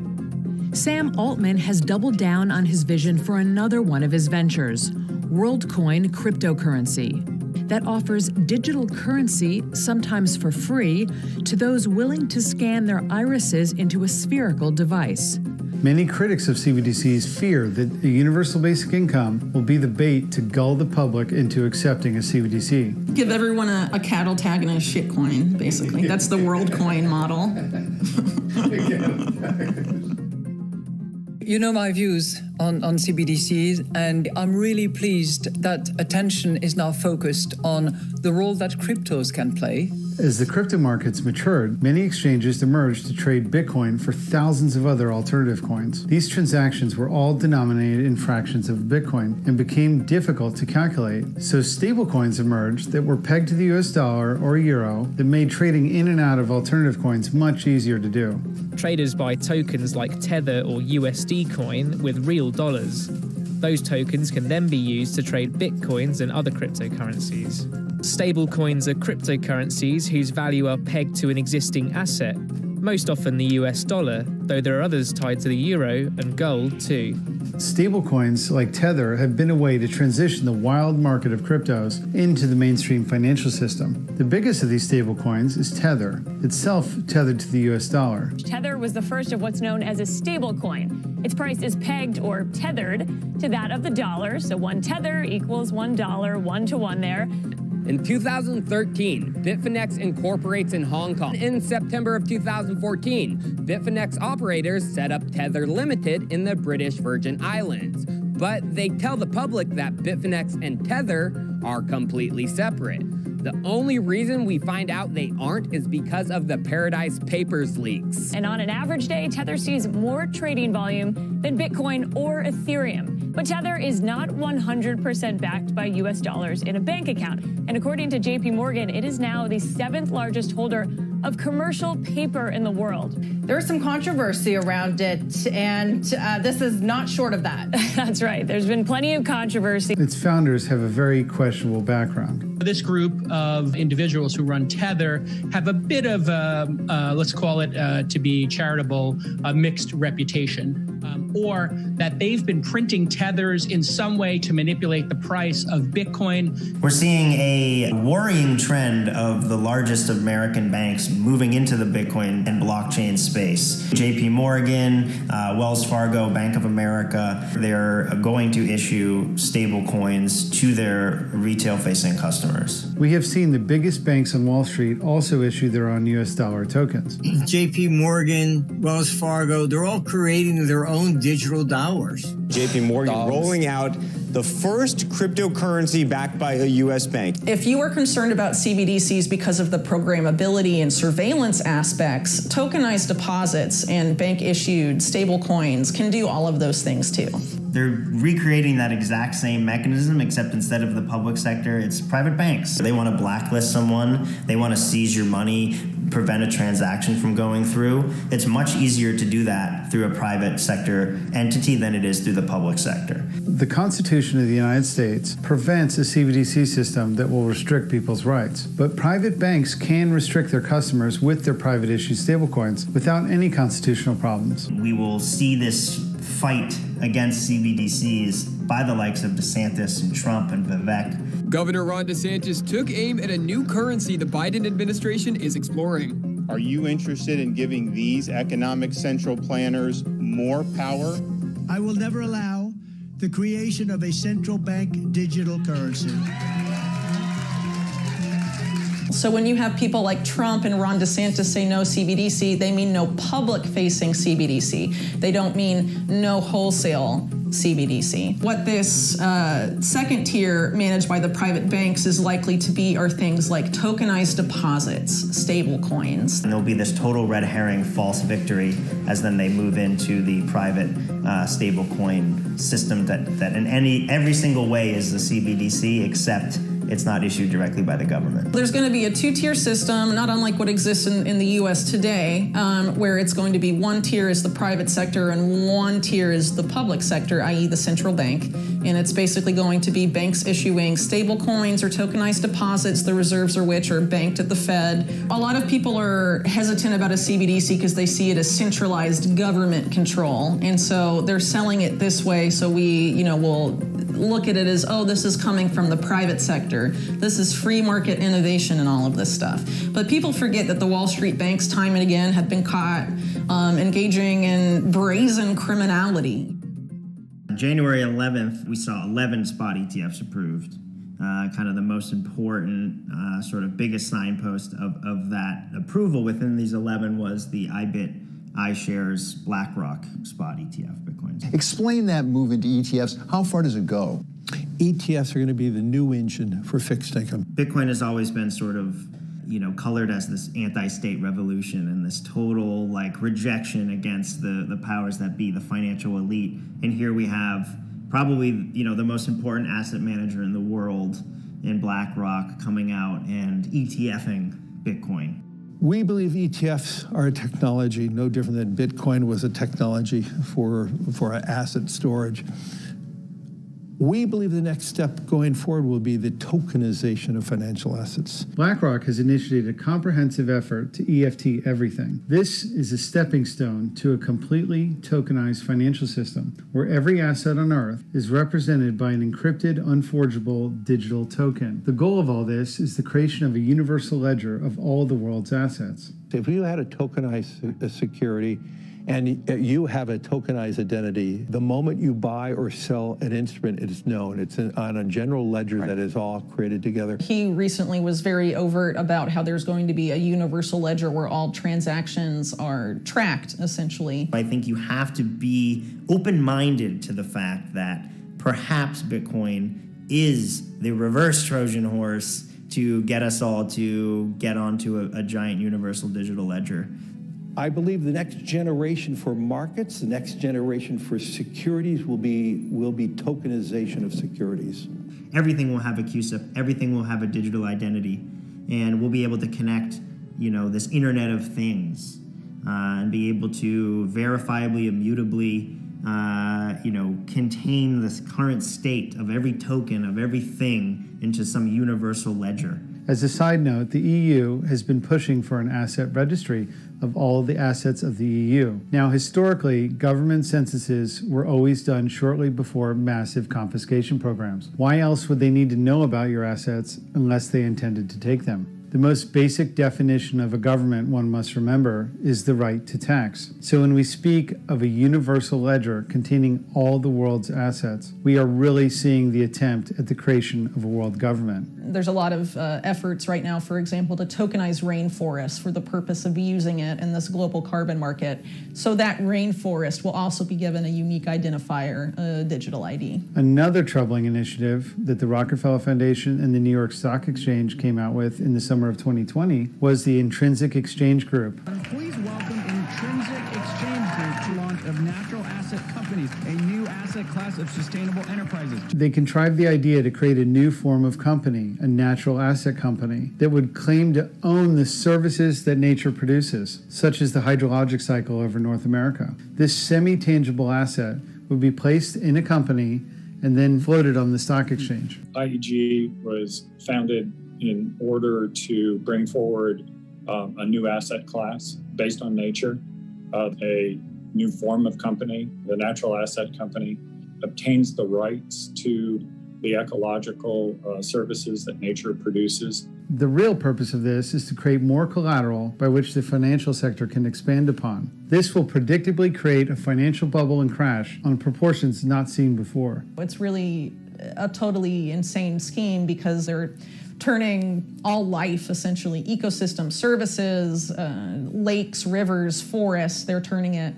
Sam Altman has doubled down on his vision for another one of his ventures, WorldCoin cryptocurrency, that offers digital currency, sometimes for free, to those willing to scan their irises into a spherical device. Many critics of CBDCs fear that a universal basic income will be the bait to gull the public into accepting a CBDC. Give everyone a cattle tag and a shitcoin, basically. That's the WorldCoin model. You know my views on CBDCs, and I'm really pleased that attention is now focused on the role that cryptos can play. As the crypto markets matured, many exchanges emerged to trade Bitcoin for thousands of other alternative coins. These transactions were all denominated in fractions of Bitcoin and became difficult to calculate. So stablecoins emerged that were pegged to the US dollar or euro that made trading in and out of alternative coins much easier to do. Traders buy tokens like Tether or USD coin with real dollars. Those tokens can then be used to trade bitcoins and other cryptocurrencies. Stablecoins are cryptocurrencies whose value are pegged to an existing asset, most often the US dollar, though there are others tied to the euro and gold too. Stablecoins like Tether have been a way to transition the wild market of cryptos into the mainstream financial system. The biggest of these stablecoins is Tether, itself tethered to the US dollar. Tether was the first of what's known as a stablecoin. Its price is pegged or tethered to that of the dollar, so one tether equals $1, 1-to-1 there. In 2013, Bitfinex incorporates in Hong Kong. In September of 2014, Bitfinex operators set up Tether Limited in the British Virgin Islands. But they tell the public that Bitfinex and Tether are completely separate. The only reason we find out they aren't is because of the Paradise Papers leaks. And on an average day, Tether sees more trading volume than Bitcoin or Ethereum. But Tether is not 100% backed by US dollars in a bank account. And according to JP Morgan, it is now the 7th largest holder of commercial paper in the world. There's some controversy around it, and this is not short of that. That's right. There's been plenty of controversy. Its founders have a very questionable background. This group of individuals who run Tether have a bit of, let's call it, to be charitable, a mixed reputation. Or that they've been printing tethers in some way to manipulate the price of Bitcoin. We're seeing a worrying trend of the largest American banks moving into the Bitcoin and blockchain space. JP Morgan, Wells Fargo, Bank of America, they're going to issue stable coins to their retail-facing customers. We have seen the biggest banks on Wall Street also issue their own US dollar tokens. JP Morgan, Wells Fargo, they're all creating their own digital dollars. JP Morgan rolling out the first cryptocurrency backed by a U.S. bank. If you are concerned about CBDCs because of the programmability and surveillance aspects, tokenized deposits and bank-issued stablecoins can do all of those things too. They're recreating that exact same mechanism, except instead of the public sector, it's private banks. They want to blacklist someone, they want to seize your money, prevent a transaction from going through. It's much easier to do that through a private sector entity than it is through the public sector. The Constitution of the United States prevents a CBDC system that will restrict people's rights. But private banks can restrict their customers with their private issue stablecoins without any constitutional problems. We will see this fight against CBDCs by the likes of DeSantis and Trump and Vivek. Governor Ron DeSantis took aim at a new currency the Biden administration is exploring. Are you interested in giving these economic central planners more power? I will never allow the creation of a central bank digital currency. So when you have people like Trump and Ron DeSantis say no CBDC, they mean no public-facing CBDC. They don't mean no wholesale CBDC. What this second tier managed by the private banks is likely to be are things like tokenized deposits, stable coins. And there'll be this total red herring false victory as then they move into the private stable coin system that in every single way is the CBDC, except it's not issued directly by the government. There's going to be a two-tier system, not unlike what exists in the U.S. today, where it's going to be one tier is the private sector and one tier is the public sector, i.e. the central bank. And it's basically going to be banks issuing stable coins or tokenized deposits, the reserves of which are banked at the Fed. A lot of people are hesitant about a CBDC because they see it as centralized government control. And so they're selling it this way, so we, will look at it as, oh, this is coming from the private sector. This is free market innovation and all of this stuff. But people forget that the Wall Street banks time and again have been caught engaging in brazen criminality. January 11th, we saw 11 spot ETFs approved. Kind of the most important, sort of biggest signpost of that approval within these 11 was the iShares BlackRock spot ETF Bitcoins. Explain that move into ETFs. How far does it go? ETFs are going to be the new engine for fixed income. Bitcoin has always been sort of, colored as this anti-state revolution and this total rejection against the powers that be, the financial elite. And here we have probably, the most important asset manager in the world in BlackRock coming out and ETFing Bitcoin. We believe ETFs are a technology no different than Bitcoin was a technology for asset storage. We believe the next step going forward will be the tokenization of financial assets. BlackRock has initiated a comprehensive effort to EFT everything. This is a stepping stone to a completely tokenized financial system where every asset on Earth is represented by an encrypted, unforgeable digital token. The goal of all this is the creation of a universal ledger of all the world's assets. If you had a tokenized security, and you have a tokenized identity, the moment you buy or sell an instrument, it is known. It's on a general ledger that is all created together. He recently was very overt about how there's going to be a universal ledger where all transactions are tracked, essentially. I think you have to be open-minded to the fact that perhaps Bitcoin is the reverse Trojan horse to get us all to get onto a giant universal digital ledger. I believe the next generation for markets, the next generation for securities will be tokenization of securities. Everything will have a QSIP, everything will have a digital identity, and we'll be able to connect, this Internet of Things, and be able to verifiably, immutably, contain this current state of every token, of everything into some universal ledger. As a side note, the EU has been pushing for an asset registry of all the assets of the EU. Now, historically, government censuses were always done shortly before massive confiscation programs. Why else would they need to know about your assets unless they intended to take them? The most basic definition of a government, one must remember, is the right to tax. So when we speak of a universal ledger containing all the world's assets, we are really seeing the attempt at the creation of a world government. There's a lot of efforts right now, for example, to tokenize rainforests for the purpose of using it in this global carbon market. So that rainforest will also be given a unique identifier, a digital ID. Another troubling initiative that the Rockefeller Foundation and the New York Stock Exchange came out with in the summer of 2020 was the Intrinsic Exchange Group. Please welcome Intrinsic Exchange Group to launch of natural asset companies, a new asset class of sustainable enterprises. They contrived the idea to create a new form of company, a natural asset company, that would claim to own the services that nature produces, such as the hydrologic cycle over North America. This semi-tangible asset would be placed in a company and then floated on the stock exchange. IEG was founded in order to bring forward a new asset class based on nature, a new form of company. The natural asset company obtains the rights to the ecological services that nature produces. The real purpose of this is to create more collateral by which the financial sector can expand upon. This will predictably create a financial bubble and crash on proportions not seen before. It's really a totally insane scheme because they're turning all life, essentially, ecosystem services, lakes, rivers, forests, they're turning it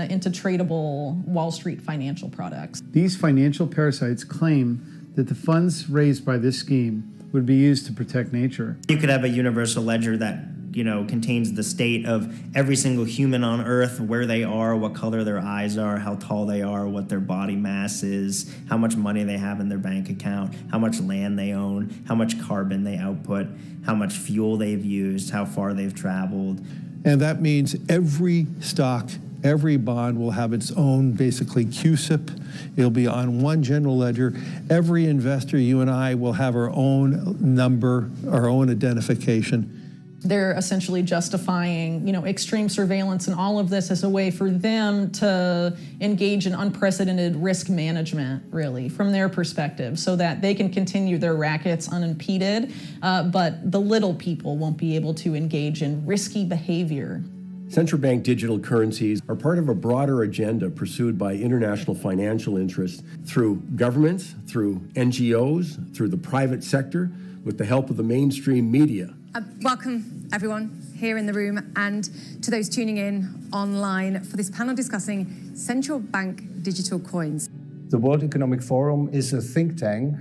into tradable Wall Street financial products. These financial parasites claim that the funds raised by this scheme would be used to protect nature. You could have a universal ledger that contains the state of every single human on Earth, where they are, what color their eyes are, how tall they are, what their body mass is, how much money they have in their bank account, how much land they own, how much carbon they output, how much fuel they've used, how far they've traveled. And that means every stock, every bond will have its own, basically, CUSIP. It'll be on one general ledger. Every investor, you and I, will have our own number, our own identification. They're essentially justifying, extreme surveillance and all of this as a way for them to engage in unprecedented risk management, really, from their perspective, so that they can continue their rackets unimpeded, but the little people won't be able to engage in risky behavior. Central bank digital currencies are part of a broader agenda pursued by international financial interests through governments, through NGOs, through the private sector, with the help of the mainstream media. Welcome, everyone, here in the room and to those tuning in online for this panel discussing central bank digital coins. The World Economic Forum is a think tank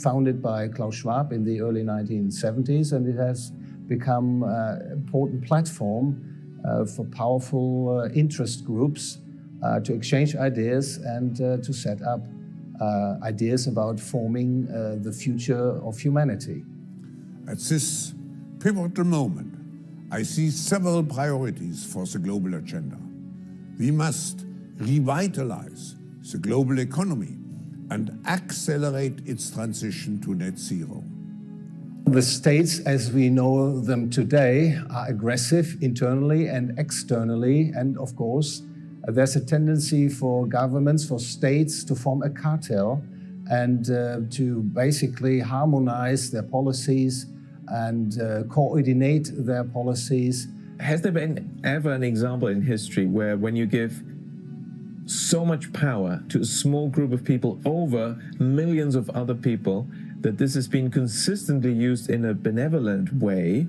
founded by Klaus Schwab in the early 1970s, and it has become an important platform for powerful interest groups to exchange ideas and to set up ideas about forming the future of humanity. At this pivotal moment, I see several priorities for the global agenda. We must revitalize the global economy and accelerate its transition to net zero. The states, as we know them today, are aggressive internally and externally, and of course, there's a tendency for governments, for states to form a cartel and to basically harmonize their policies and coordinate their policies. Has there been ever an example in history where when you give so much power to a small group of people over millions of other people, that this has been consistently used in a benevolent way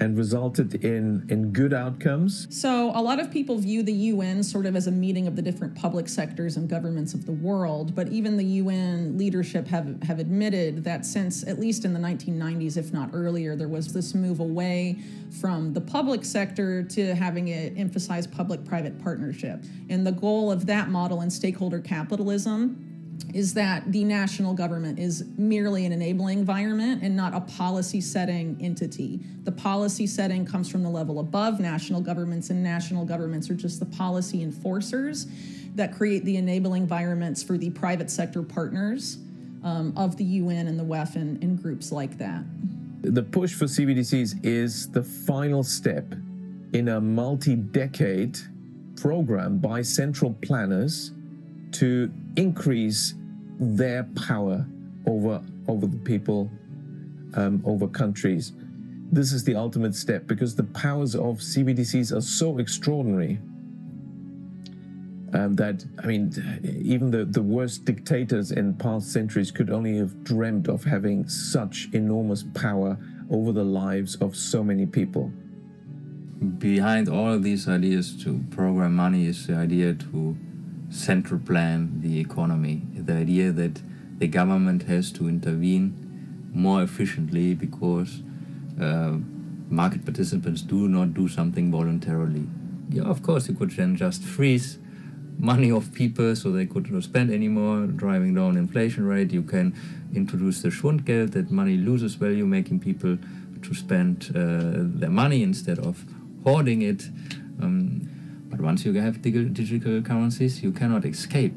and resulted in good outcomes? So a lot of people view the UN sort of as a meeting of the different public sectors and governments of the world, but even the UN leadership have admitted that since at least in the 1990s, if not earlier, there was this move away from the public sector to having it emphasize public-private partnership. And the goal of that model in stakeholder capitalism is that the national government is merely an enabling environment and not a policy-setting entity. The policy setting comes from the level above national governments, and national governments are just the policy enforcers that create the enabling environments for the private sector partners of the UN and the WEF and groups like that. The push for CBDCs is the final step in a multi-decade program by central planners to increase their power over the people, over countries. This is the ultimate step because the powers of CBDCs are so extraordinary that, I mean, even the worst dictators in past centuries could only have dreamt of having such enormous power over the lives of so many people. Behind all of these ideas to program money is the idea to central plan the economy, the idea that the government has to intervene more efficiently because market participants do not do something voluntarily. Yeah, of course, you could then just freeze money of people so they could not spend anymore, driving down inflation rate. You can introduce the Schwundgeld, that money loses value, making people to spend their money instead of hoarding it. But once you have digital currencies, you cannot escape.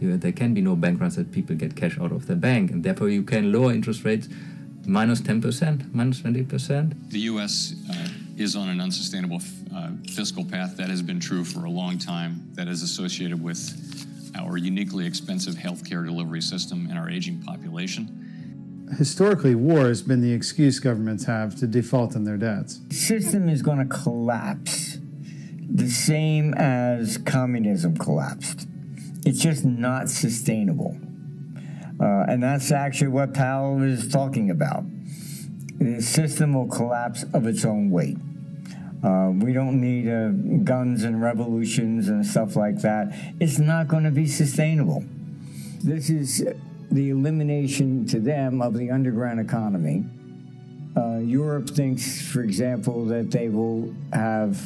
There can be no bank runs that people get cash out of the bank, and therefore you can lower interest rates minus 10%, minus 20%. The U.S. Is on an unsustainable fiscal path. That has been true for a long time. That is associated with our uniquely expensive healthcare delivery system and our aging population. Historically, war has been the excuse governments have to default on their debts. The system is going to collapse the same as communism collapsed. It's just not sustainable. And that's actually what Powell is talking about. The system will collapse of its own weight. We don't need guns and revolutions and stuff like that. It's not going to be sustainable. This is the elimination to them of the underground economy. Europe thinks, for example, that they will have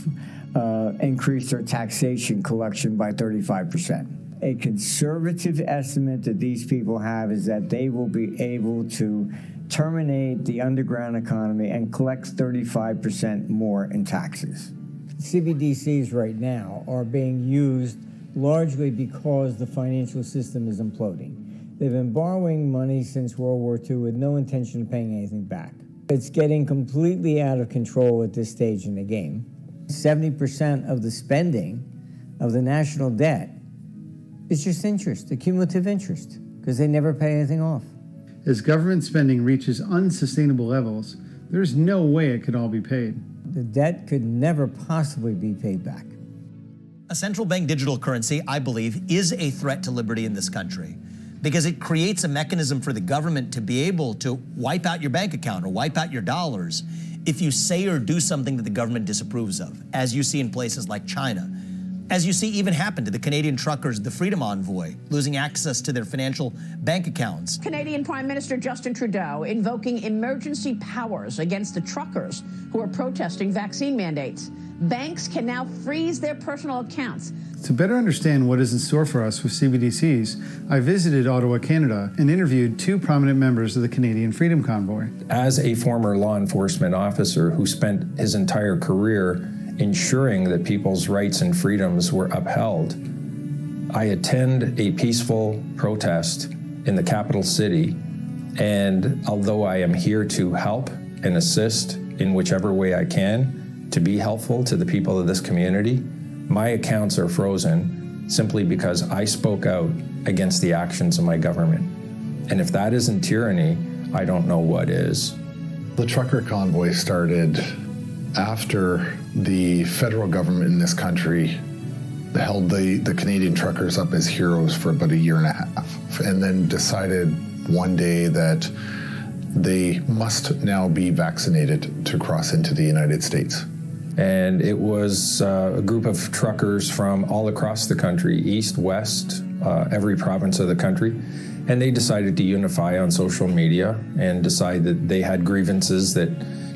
increased their taxation collection by 35%. A conservative estimate that these people have is that they will be able to terminate the underground economy and collect 35% more in taxes. CBDCs right now are being used largely because the financial system is imploding. They've been borrowing money since World War II with no intention of paying anything back. It's getting completely out of control at this stage in the game. 70% of the spending of the national debt is just interest, the cumulative interest, because they never pay anything off. As government spending reaches unsustainable levels, there's no way it could all be paid. The debt could never possibly be paid back. A central bank digital currency, I believe, is a threat to liberty in this country because it creates a mechanism for the government to be able to wipe out your bank account or wipe out your dollars if you say or do something that the government disapproves of, as you see in places like China. As you see even happen to the Canadian truckers, the Freedom Envoy, losing access to their financial bank accounts. Canadian Prime Minister Justin Trudeau invoking emergency powers against the truckers who are protesting vaccine mandates. Banks can now freeze their personal accounts. To better understand what is in store for us with CBDCs, I visited Ottawa, Canada, and interviewed two prominent members of the Canadian Freedom Convoy. As a former law enforcement officer who spent his entire career ensuring that people's rights and freedoms were upheld, I attend a peaceful protest in the capital city, and although I am here to help and assist in whichever way I can to be helpful to the people of this community, my accounts are frozen simply because I spoke out against the actions of my government. And if that isn't tyranny, I don't know what is. The trucker convoy started after the federal government in this country held the Canadian truckers up as heroes for about a year and a half, and then decided one day that they must now be vaccinated to cross into the United States. And it was a group of truckers from all across the country, east, west, every province of the country. And they decided to unify on social media and decide that they had grievances that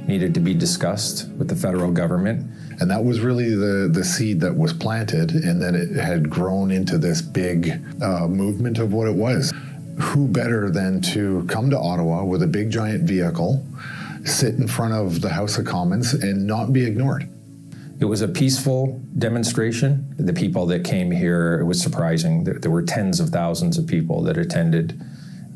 needed to be discussed with the federal government. And that was really the seed that was planted, and then it had grown into this big movement of what it was. Who better than to come to Ottawa with a big giant vehicle, sit in front of the House of Commons and not be ignored? It was a peaceful demonstration. The people that came here, it was surprising. There were tens of thousands of people that attended.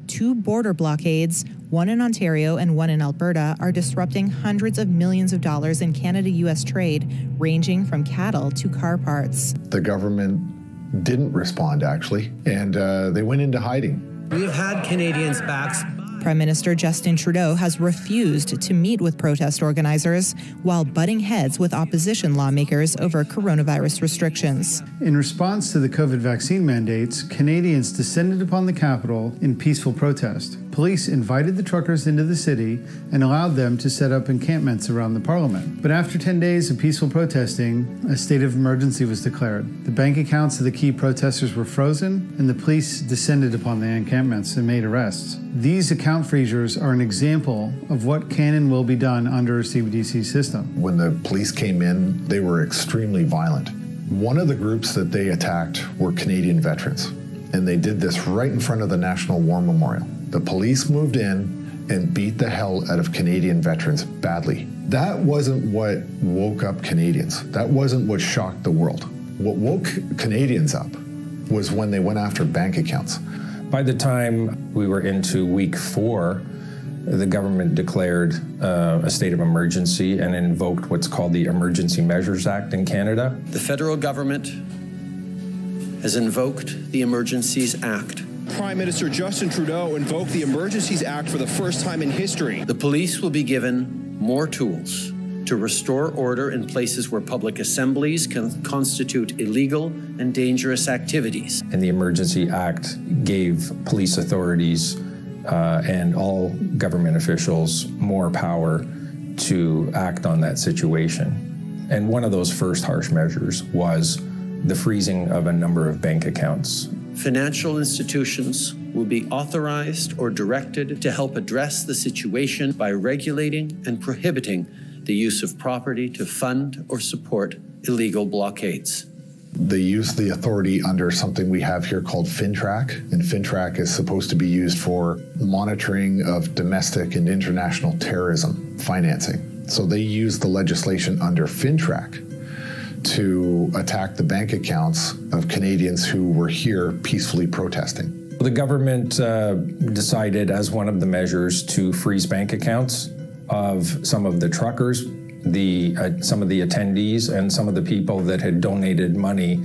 2 border blockades, one in Ontario and one in Alberta, are disrupting hundreds of millions of dollars in Canada-US trade, ranging from cattle to car parts. The government didn't respond, actually, and they went into hiding. We've had Canadians' backs. Prime Minister Justin Trudeau has refused to meet with protest organizers while butting heads with opposition lawmakers over coronavirus restrictions. In response to the COVID vaccine mandates, Canadians descended upon the Capitol in peaceful protest. Police invited the truckers into the city and allowed them to set up encampments around the Parliament. But after 10 days of peaceful protesting, a state of emergency was declared. The bank accounts of the key protesters were frozen, and the police descended upon the encampments and made arrests. These account freezers are an example of what can and will be done under a CBDC system. When the police came in, they were extremely violent. One of the groups that they attacked were Canadian veterans, and they did this right in front of the National War Memorial. The police moved in and beat the hell out of Canadian veterans badly. That wasn't what woke up Canadians. That wasn't what shocked the world. What woke Canadians up was when they went after bank accounts. By the time we were into week 4, the government declared a state of emergency and invoked what's called the Emergency Measures Act in Canada. The federal government has invoked the Emergencies Act. Prime Minister Justin Trudeau invoked the Emergencies Act for the first time in history. The police will be given more tools to restore order in places where public assemblies can constitute illegal and dangerous activities. And the Emergency Act gave police authorities and all government officials more power to act on that situation. And one of those first harsh measures was the freezing of a number of bank accounts. Financial institutions will be authorized or directed to help address the situation by regulating and prohibiting the use of property to fund or support illegal blockades. They use the authority under something we have here called FinTrack, and FinTrack is supposed to be used for monitoring of domestic and international terrorism financing. So they use the legislation under FinTrack to attack the bank accounts of Canadians who were here peacefully protesting. The government decided as one of the measures to freeze bank accounts of some of the truckers, some of the attendees, and some of the people that had donated money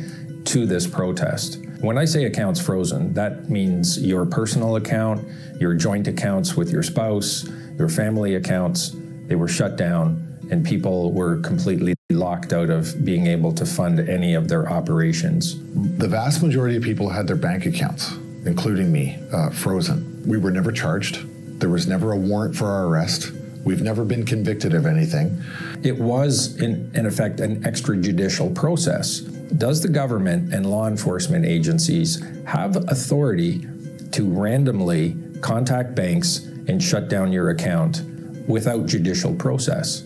to this protest. When I say accounts frozen, that means your personal account, your joint accounts with your spouse, your family accounts, they were shut down, and people were completely locked out of being able to fund any of their operations. The vast majority of people had their bank accounts, including me, frozen. We were never charged. There was never a warrant for our arrest. We've never been convicted of anything. It was, in effect, an extrajudicial process. Does the government and law enforcement agencies have authority to randomly contact banks and shut down your account without judicial process?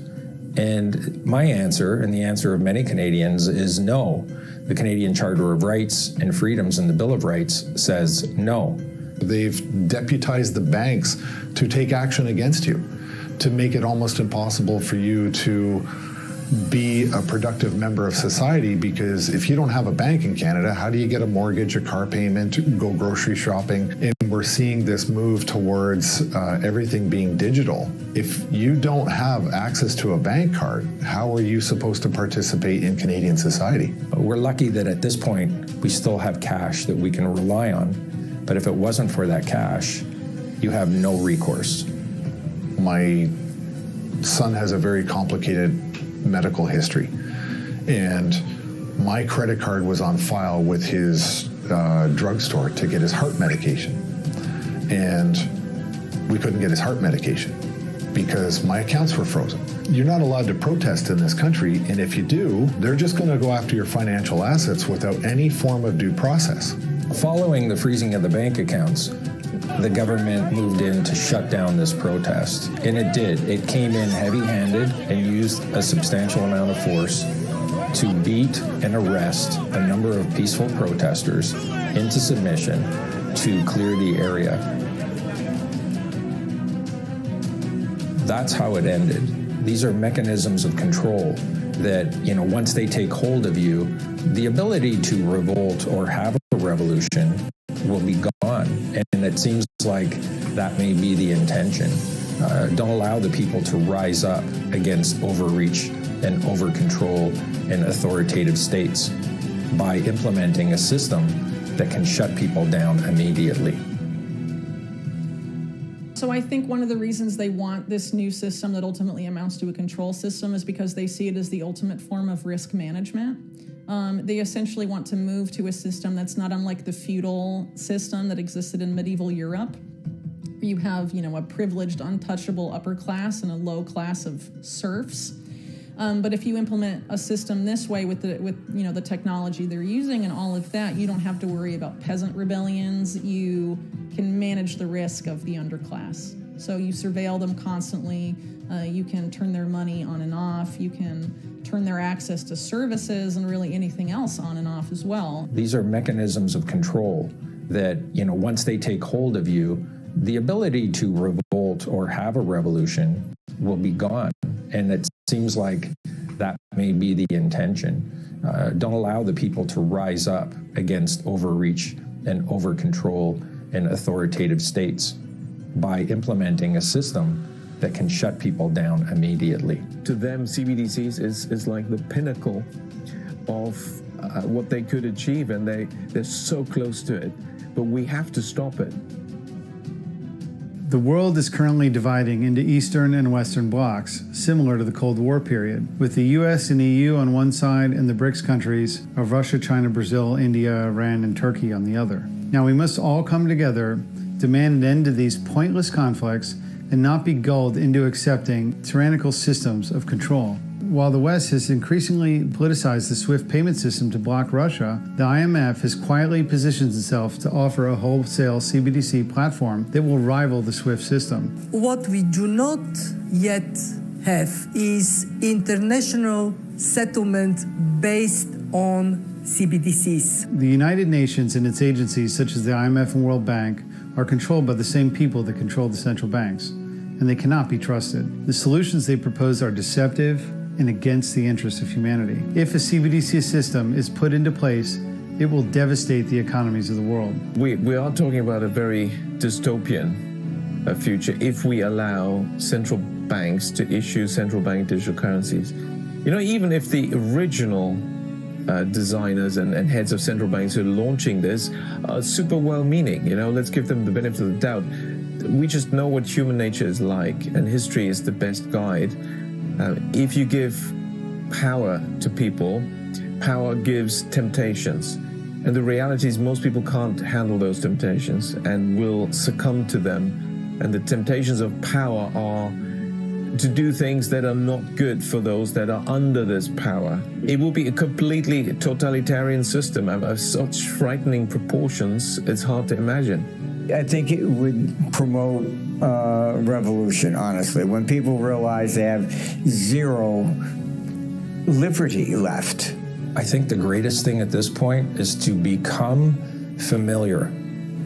And my answer, and the answer of many Canadians, is no. The Canadian Charter of Rights and Freedoms and the Bill of Rights says no. They've deputized the banks to take action against you, to make it almost impossible for you to be a productive member of society, because if you don't have a bank in Canada, how do you get a mortgage, a car payment, go grocery shopping? And we're seeing this move towards everything being digital. If you don't have access to a bank card, how are you supposed to participate in Canadian society? We're lucky that at this point, we still have cash that we can rely on. But if it wasn't for that cash, you have no recourse. My son has a very complicated medical history, and my credit card was on file with his drugstore to get his heart medication, and we couldn't get his heart medication because my accounts were frozen. You're not allowed to protest in this country, and if you do, they're just going to go after your financial assets without any form of due process. Following the freezing of the bank accounts, the government moved in to shut down this protest. And it did. It came in heavy-handed and used a substantial amount of force to beat and arrest a number of peaceful protesters into submission to clear the area. That's how it ended. These are mechanisms of control that, once they take hold of you, the ability to revolt or have a revolution will be gone. And it seems like that may be the intention. Don't allow the people to rise up against overreach and over-control and authoritative states by implementing a system that can shut people down immediately. So I think one of the reasons they want this new system that ultimately amounts to a control system is because they see it as the ultimate form of risk management. They essentially want to move to a system that's not unlike the feudal system that existed in medieval Europe. You have, a privileged, untouchable upper class and a low class of serfs. But if you implement a system this way with the technology they're using and all of that, you don't have to worry about peasant rebellions. You can manage the risk of the underclass. So you surveil them constantly. You can turn their money on and off. You can turn their access to services and really anything else on and off as well. These are mechanisms of control that, once they take hold of you, the ability to revolt or have a revolution will be gone. And it seems like that may be the intention. Don't allow the people to rise up against overreach and over-control and authoritative states by implementing a system that can shut people down immediately. To them, CBDCs is like the pinnacle of what they could achieve, and they're so close to it. But we have to stop it. The world is currently dividing into Eastern and Western blocs, similar to the Cold War period, with the US and EU on one side and the BRICS countries of Russia, China, Brazil, India, Iran, and Turkey on the other. Now we must all come together, demand an end to these pointless conflicts, and not be gulled into accepting tyrannical systems of control. While the West has increasingly politicized the SWIFT payment system to block Russia, the IMF has quietly positioned itself to offer a wholesale CBDC platform that will rival the SWIFT system. What we do not yet have is international settlement based on CBDCs. The United Nations and its agencies, such as the IMF and World Bank, are controlled by the same people that control the central banks, and they cannot be trusted. The solutions they propose are deceptive and against the interests of humanity. If a CBDC system is put into place, it will devastate the economies of the world. We are talking about a very dystopian future if we allow central banks to issue central bank digital currencies. You know, even if the original designers and heads of central banks who are launching this are super well-meaning, you know, let's give them the benefit of the doubt. We just know what human nature is like, and history is the best guide. If you give power to people, power gives temptations. And the reality is most people can't handle those temptations and will succumb to them. And the temptations of power are to do things that are not good for those that are under this power. It will be a completely totalitarian system of such frightening proportions, it's hard to imagine. I think it would promote revolution, honestly, when people realize they have zero liberty left. I think the greatest thing at this point is to become familiar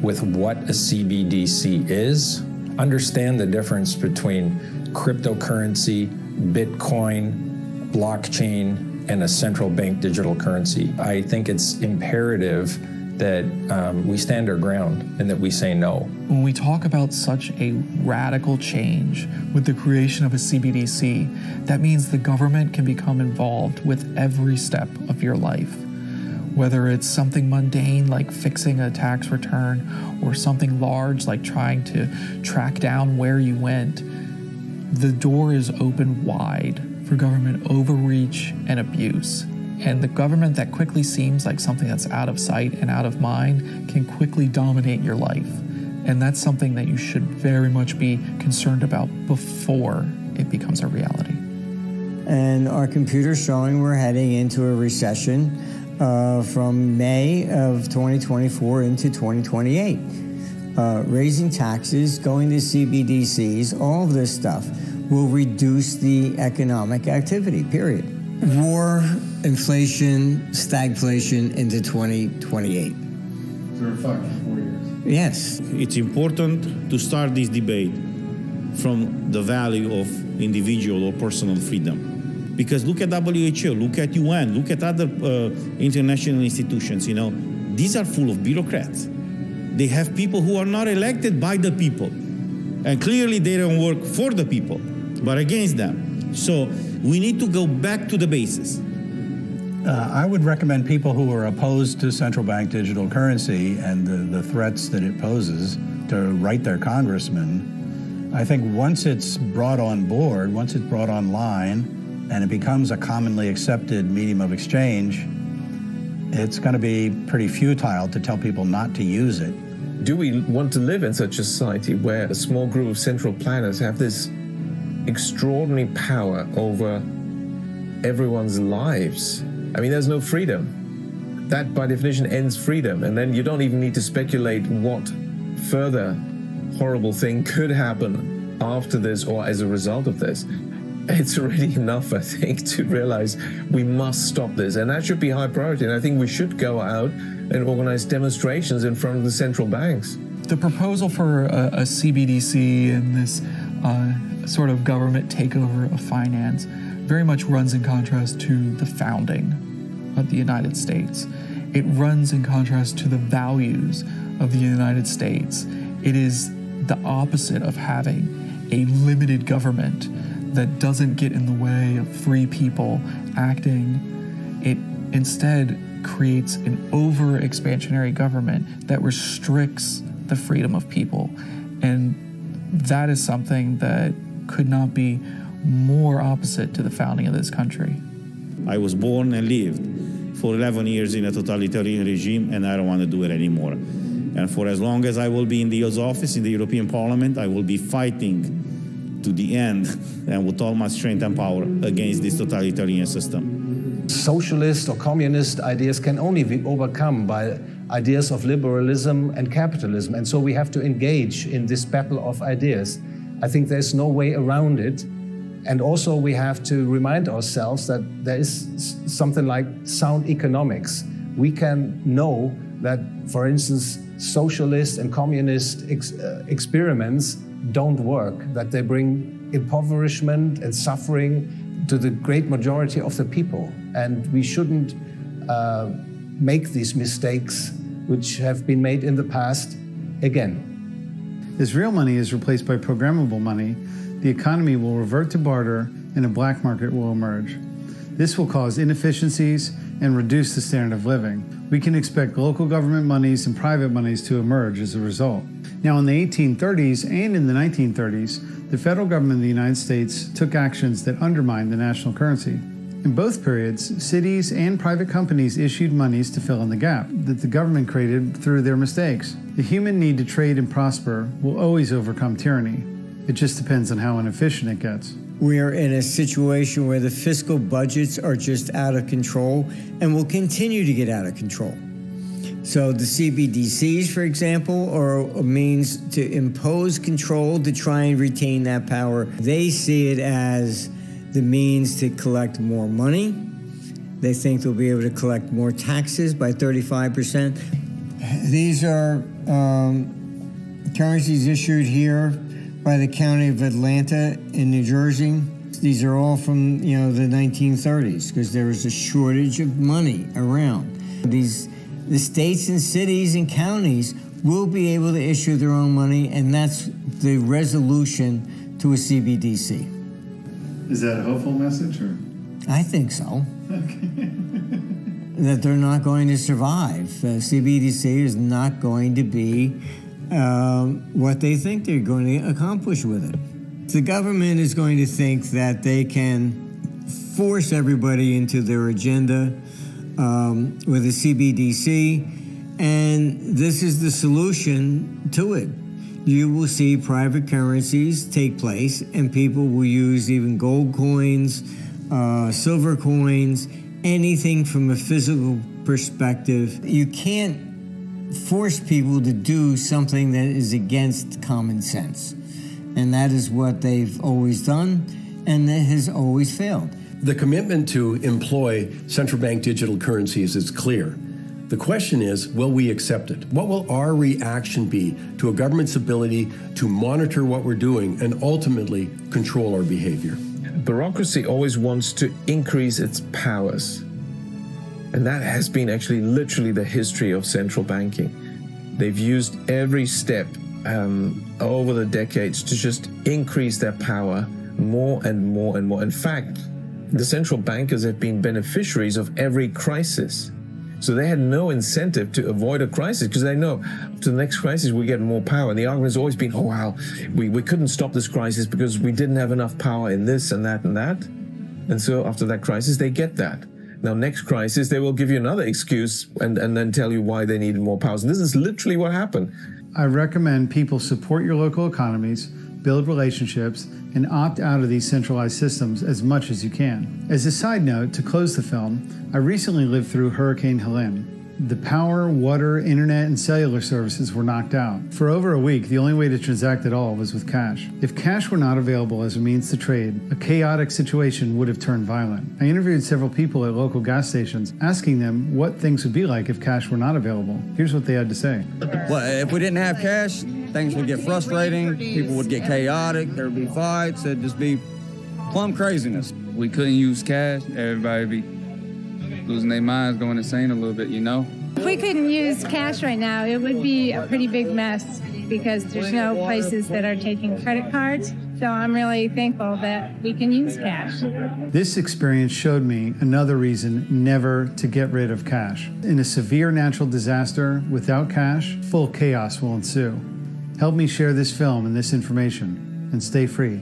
with what a CBDC is, understand the difference between cryptocurrency, Bitcoin, blockchain, and a central bank digital currency. I think it's imperative that we stand our ground and that we say no. When we talk about such a radical change with the creation of a CBDC, that means the government can become involved with every step of your life. Whether it's something mundane like fixing a tax return or something large like trying to track down where you went, the door is open wide for government overreach and abuse. And the government that quickly seems like something that's out of sight and out of mind can quickly dominate your life. And that's something that you should very much be concerned about before it becomes a reality. And our computer's showing we're heading into a recession from May of 2024 into 2028. Raising taxes, going to CBDCs, all of this stuff will reduce the economic activity, period. War, inflation, stagflation into 2028. So we're fucked for 4 years. Yes. It's important to start this debate from the value of individual or personal freedom. Because look at WHO, look at UN, look at other international institutions, you know. These are full of bureaucrats. They have people who are not elected by the people. And clearly they don't work for the people, but against them. So we need to go back to the basis. I would recommend people who are opposed to central bank digital currency and the threats that it poses to write their congressman. I think once it's brought on board, once it's brought online, and it becomes a commonly accepted medium of exchange, it's going to be pretty futile to tell people not to use it. Do we want to live in such a society where a small group of central planners have this extraordinary power over everyone's lives? I mean, there's no freedom. That, by definition, ends freedom. And then you don't even need to speculate what further horrible thing could happen after this or as a result of this. It's already enough, I think, to realize we must stop this. And that should be high priority. And I think we should go out and organize demonstrations in front of the central banks. The proposal for a CBDC and this sort of government takeover of finance very much runs in contrast to the founding of the United States. It runs in contrast to the values of the United States. It is the opposite of having a limited government that doesn't get in the way of free people acting. It instead creates an over-expansionary government that restricts the freedom of people. And that is something that could not be more opposite to the founding of this country. I was born and lived for 11 years in a totalitarian regime, and I don't want to do it anymore. And for as long as I will be in the office in the European Parliament, I will be fighting to the end and with all my strength and power against this totalitarian system. Socialist or communist ideas can only be overcome by ideas of liberalism and capitalism. And so we have to engage in this battle of ideas. I think there's no way around it. And also we have to remind ourselves that there is something like sound economics. We can know that, for instance, socialist and communist experiments don't work, that they bring impoverishment and suffering to the great majority of the people. And we shouldn't make these mistakes which have been made in the past again. As real money is replaced by programmable money, the economy will revert to barter and a black market will emerge. This will cause inefficiencies and reduce the standard of living. We can expect local government monies and private monies to emerge as a result. Now, in the 1830s and in the 1930s, the federal government of the United States took actions that undermined the national currency. In both periods, cities and private companies issued monies to fill in the gap that the government created through their mistakes. The human need to trade and prosper will always overcome tyranny. It just depends on how inefficient it gets. We are in a situation where the fiscal budgets are just out of control and will continue to get out of control. So the CBDCs, for example, are a means to impose control to try and retain that power. They see it as the means to collect more money. They think they'll be able to collect more taxes by 35%. These are currencies issued here by the County of Atlanta in New Jersey. These are all from, the 1930s because there was a shortage of money around. The states and cities and counties will be able to issue their own money, and that's the resolution to a CBDC. Is that a hopeful message, or? I think so. Okay. That they're not going to survive. CBDC is not going to be what they think they're going to accomplish with it. The government is going to think that they can force everybody into their agenda with a CBDC, and this is the solution to it. You will see private currencies take place, and people will use even gold coins, silver coins, anything from a physical perspective. You can't force people to do something that is against common sense. And that is what they've always done, and that has always failed. The commitment to employ central bank digital currencies is clear. The question is, will we accept it? What will our reaction be to a government's ability to monitor what we're doing and ultimately control our behavior? Bureaucracy always wants to increase its powers. And that has been actually literally the history of central banking. They've used every step over the decades to just increase their power more and more and more. In fact, the central bankers have been beneficiaries of every crisis. So they had no incentive to avoid a crisis because they know to the next crisis we get more power. And the argument has always been, oh, wow, we couldn't stop this crisis because we didn't have enough power in this and that and that. And so after that crisis, they get that. Now, next crisis, they will give you another excuse and then tell you why they needed more powers. And this is literally what happened. I recommend people support your local economies, build relationships, and opt out of these centralized systems as much as you can. As a side note, to close the film, I recently lived through Hurricane Helene. The power, water, internet, and cellular services were knocked out. For over a week, the only way to transact at all was with cash. If cash were not available as a means to trade, a chaotic situation would have turned violent. I interviewed several people at local gas stations, asking them what things would be like if cash were not available. Here's what they had to say. Well, if we didn't have cash, things would get frustrating, people would get chaotic, there would be fights, it'd just be plumb craziness. We couldn't use cash, everybody would be losing their minds, going insane a little bit, If we couldn't use cash right now, it would be a pretty big mess because there's no places that are taking credit cards. So I'm really thankful that we can use cash. This experience showed me another reason never to get rid of cash. In a severe natural disaster, without cash, full chaos will ensue. Help me share this film and this information, and stay free.